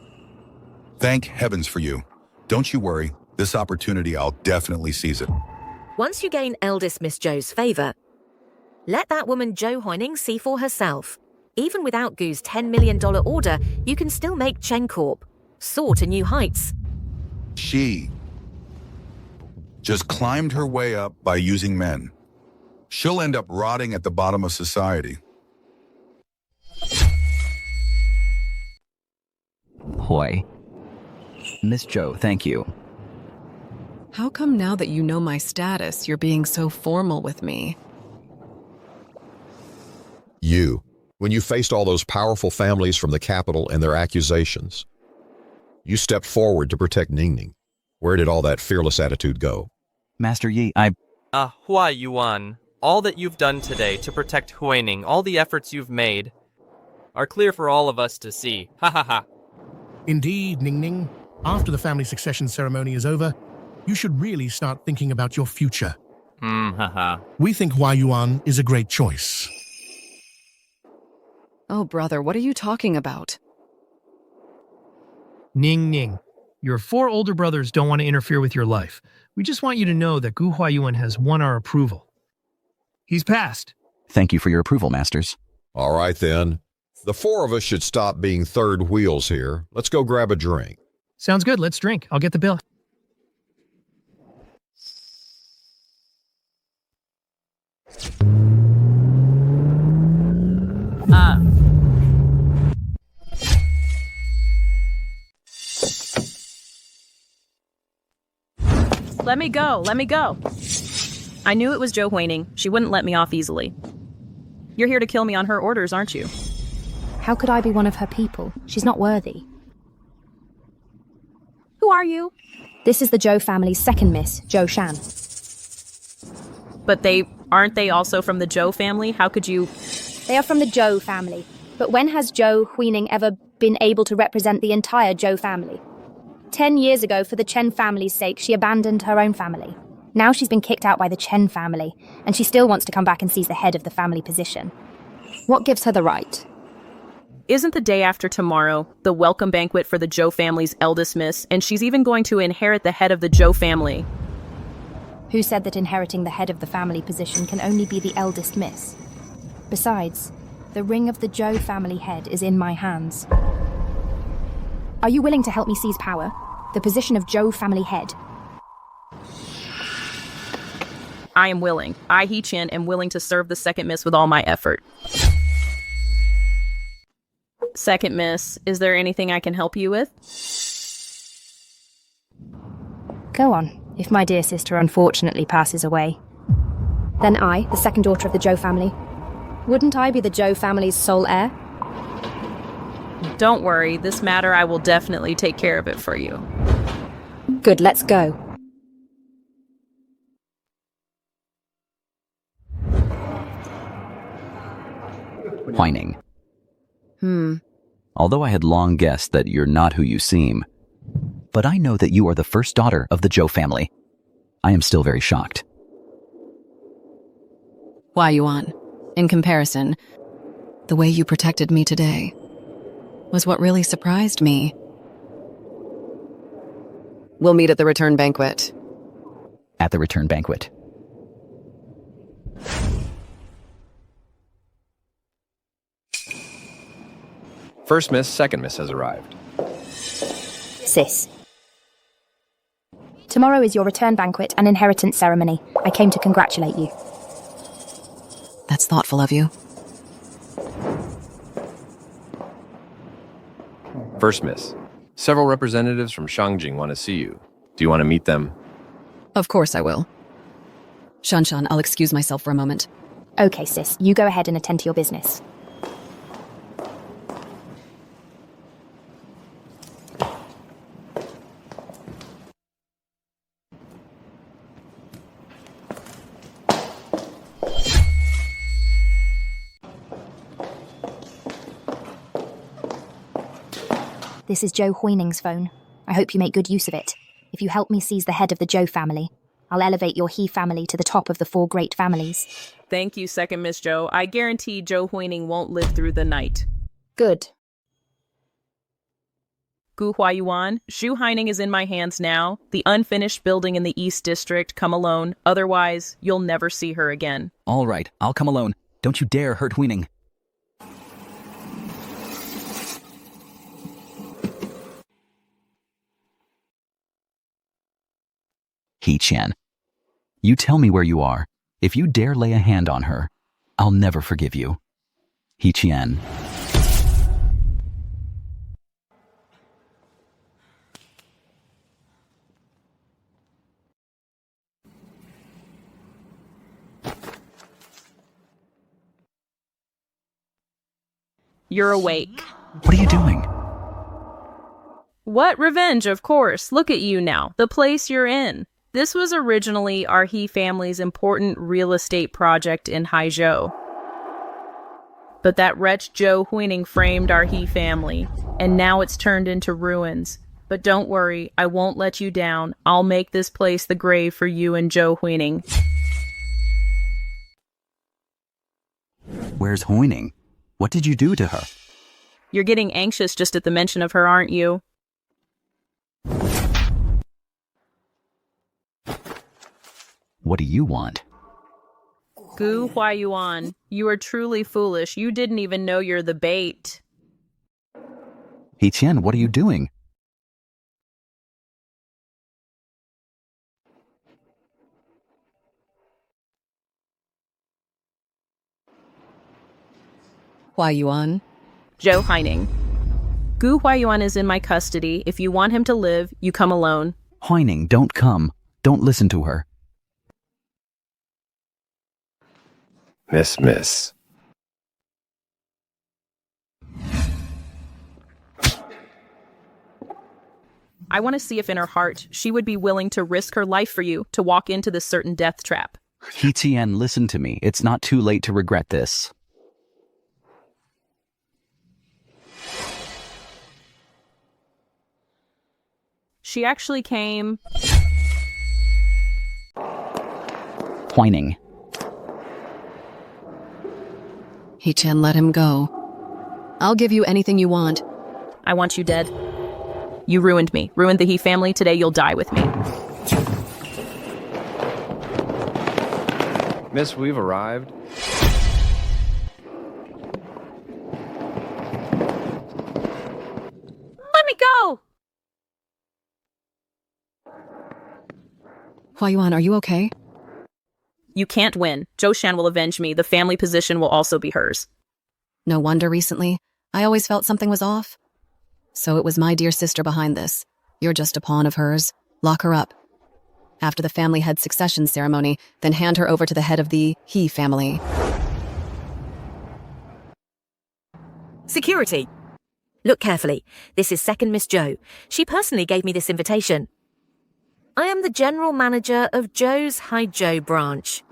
thank heavens for you. Don't you worry. This opportunity, I'll definitely seize it. Once you gain eldest Miss Zhou's favor, let that woman Zhou Huining see for herself. Even without Gu's $10 million order, you can still make Chen Corp soar to new heights. She just climbed her way up by using men. She'll end up rotting at the bottom of society. Hoi. Miss Zhou, thank you. How come now that you know my status, you're being so formal with me? When you faced all those powerful families from the capital and their accusations, you stepped forward to protect Ningning. Where did all that fearless attitude go? Master Yi, Hua Yuan, all that you've done today to protect Huining, all the efforts you've made, are clear for all of us to see. Ha ha ha. Indeed, Ningning. After the family succession ceremony is over, you should really start thinking about your future. Haha. We think Hua Yuan is a great choice. Oh, brother, what are you talking about? Ning Ning. Your 4 older brothers don't want to interfere with your life. We just want you to know that Gu Huayuan has won our approval. He's passed. Thank you for your approval, masters. All right, then. The 4 of us should stop being third wheels here. Let's go grab a drink. Sounds good. Let's drink. I'll get the bill. Let me go, let me go. I knew it was Zhou Huining. She wouldn't let me off easily. You're here to kill me on her orders, aren't you? How could I be one of her people? She's not worthy. Who are you? This is the Zhou family's second miss, Zhou Shan. But aren't they also from the Zhou family? How could you... They are from the Zhou family. But when has Zhou Huining ever been able to represent the entire Zhou family? 10 years ago, for the Chen family's sake, she abandoned her own family. Now she's been kicked out by the Chen family, and she still wants to come back and seize the head of the family position. What gives her the right? Isn't the day after tomorrow the welcome banquet for the Zhou family's eldest miss, and she's even going to inherit the head of the Zhou family? Who said that inheriting the head of the family position can only be the eldest miss? Besides, the ring of the Zhou family head is in my hands. Are you willing to help me seize power? The position of Zhou family head. I am willing. I, He Chen, am willing to serve the second miss with all my effort. Second miss, is there anything I can help you with? Go on, if my dear sister unfortunately passes away. Then I, the second daughter of the Zhou family, wouldn't I be the Zhou family's sole heir? Don't worry, this matter I will definitely take care of it for you. Good, let's go. Whining. Although I had long guessed that you're not who you seem, but I know that you are the first daughter of the Zhou family. I am still very shocked. Hua Yuan, in comparison, the way you protected me today was what really surprised me. We'll meet at the return banquet. At the return banquet. First miss, second miss has arrived. Sis. Tomorrow is your return banquet and inheritance ceremony. I came to congratulate you. That's thoughtful of you. First miss, several representatives from Shangjing want to see you. Do you want to meet them? Of course I will. Shanshan, I'll excuse myself for a moment. Okay, sis. You go ahead and attend to your business. This is Zhou Huining's phone. I hope you make good use of it. If you help me seize the head of the Zhou family, I'll elevate your He family to the top of the 4 great families. Thank you, second Miss Zhou. I guarantee Zhou Huining won't live through the night. Good. Gu Huayuan, Zhu Haining is in my hands now. The unfinished building in the East District, come alone. Otherwise, you'll never see her again. All right, I'll come alone. Don't you dare hurt Huining. He Chen. You tell me where you are. If you dare lay a hand on her, I'll never forgive you. He Chen. You're awake. What are you doing? What revenge, of course. Look at you now. The place you're in. This was originally our He family's important real estate project in Haizhou. But that wretch Zhou Huining framed our He family, and now it's turned into ruins. But don't worry, I won't let you down. I'll make this place the grave for you and Zhou Huining. Where's Huining? What did you do to her? You're getting anxious just at the mention of her, aren't you? What do you want? Gu Huayuan, you are truly foolish. You didn't even know you're the bait. He Qian, what are you doing? Huayuan? Zhou Huining. Gu Huayuan is in my custody. If you want him to live, you come alone. Huining, don't come. Don't listen to her. Miss. I want to see if in her heart she would be willing to risk her life for you to walk into this certain death trap. He Qian, listen to me. It's not too late to regret this. She actually came... Whining. He Qian, let him go. I'll give you anything you want. I want you dead. You ruined me. Ruined the He family. Today you'll die with me. Miss, we've arrived. Let me go! Huayuan, are you okay? You can't win. Zhou Shan will avenge me. The family position will also be hers. No wonder recently. I always felt something was off. So it was my dear sister behind this. You're just a pawn of hers. Lock her up. After the family head succession ceremony, then hand her over to the head of the He family. Security. Look carefully. This is second Miss Zhou. She personally gave me this invitation. I am the general manager of Zhou's Haizhou branch.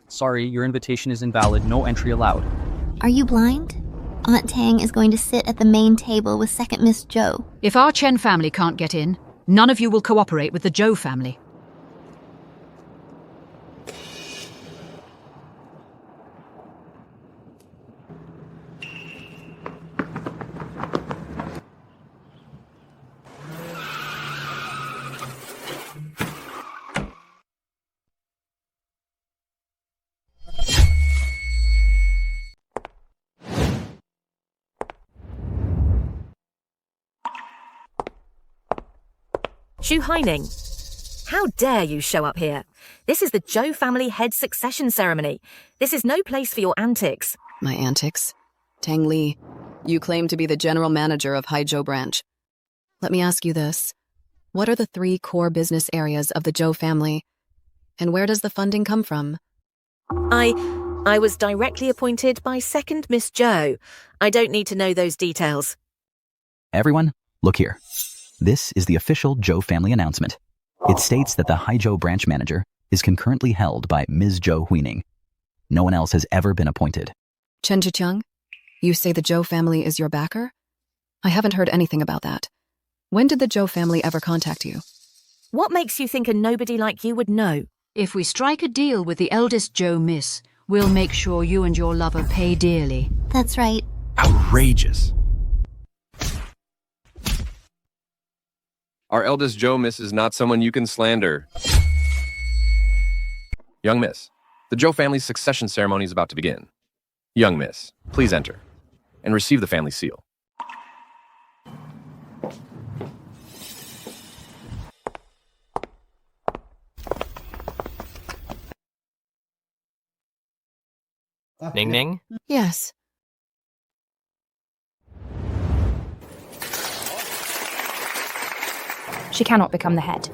Sorry, your invitation is invalid. No entry allowed. Are you blind? Aunt Tang is going to sit at the main table with second Miss Zhou. If our Chen family can't get in, none of you will cooperate with the Zhou family. Zhu Haining, how dare you show up here? This is the Zhou family head succession ceremony. This is no place for your antics. My antics? Tang Li, you claim to be the general manager of Haizhou branch. Let me ask you this. What are the 3 core business areas of the Zhou family? And where does the funding come from? I was directly appointed by second Miss Zhou. I don't need to know those details. Everyone, look here. This is the official Zhou family announcement. It states that the Haizhou branch manager is concurrently held by Ms. Zhou Huining. No one else has ever been appointed. Chen Zhiqiang, you say the Zhou family is your backer? I haven't heard anything about that. When did the Zhou family ever contact you? What makes you think a nobody like you would know? If we strike a deal with the eldest Zhou miss, we'll make sure you and your lover pay dearly. That's right. Outrageous. Our eldest Zhou miss is not someone you can slander. Young miss, the Zhou family's succession ceremony is about to begin. Young miss, please enter and receive the family seal. Ning Ning? Yes. She cannot become the head.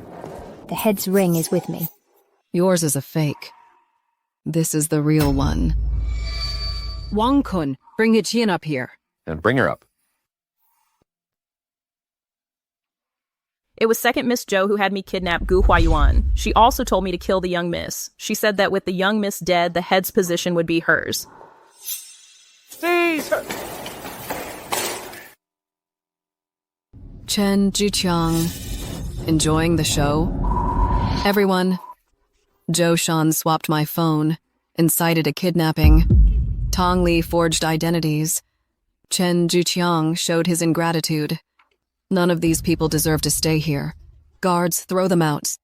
The head's ring is with me. Yours is a fake. This is the real one. Wang Kun, bring He Qian up here. And bring her up. It was second Miss Joe who had me kidnap Gu Huayuan. She also told me to kill the young miss. She said that with the young miss dead, the head's position would be hers. Seize her! Chen Jiqiang, enjoying the show? Everyone, Zhou Shan swapped my phone, incited a kidnapping. Tong Li forged identities. Chen Jiqiang showed his ingratitude. None of these people deserve to stay here. Guards, throw them out.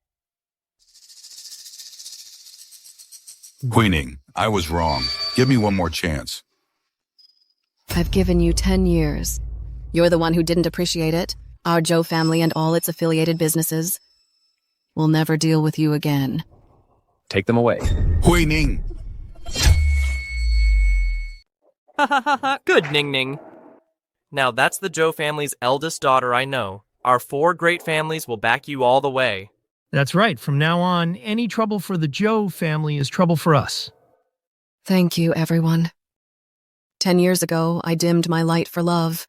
Huining, I was wrong. Give me one more chance. I've given you 10 years. You're the one who didn't appreciate it. Our Zhou family and all its affiliated businesses. We'll never deal with you again. Take them away. Huining! Ha ha ha ha, good Ning Ning. Now that's the Zhou family's eldest daughter I know. Our 4 great families will back you all the way. That's right. From now on, any trouble for the Zhou family is trouble for us. Thank you, everyone. 10 years ago, I dimmed my light for love.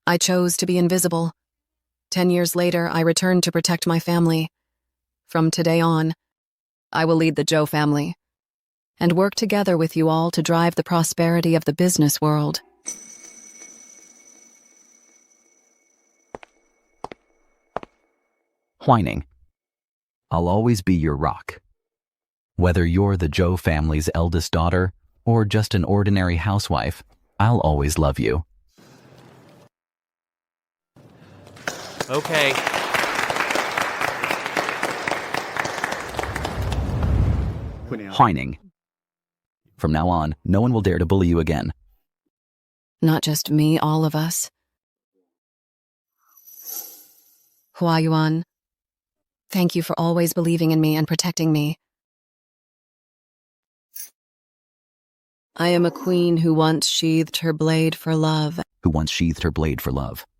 I chose to be invisible. 10 years later, I returned to protect my family. From today on, I will lead the Zhou family and work together with you all to drive the prosperity of the business world. Whining. I'll always be your rock. Whether you're the Zhou family's eldest daughter or just an ordinary housewife, I'll always love you. Okay. Whining. From now on, no one will dare to bully you again. Not just me, all of us. Huayuan, thank you for always believing in me and protecting me. I am a queen who once sheathed her blade for love.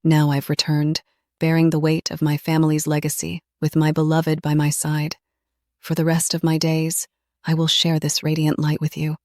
Now I've returned, bearing the weight of my family's legacy, with my beloved by my side. For the rest of my days, I will share this radiant light with you.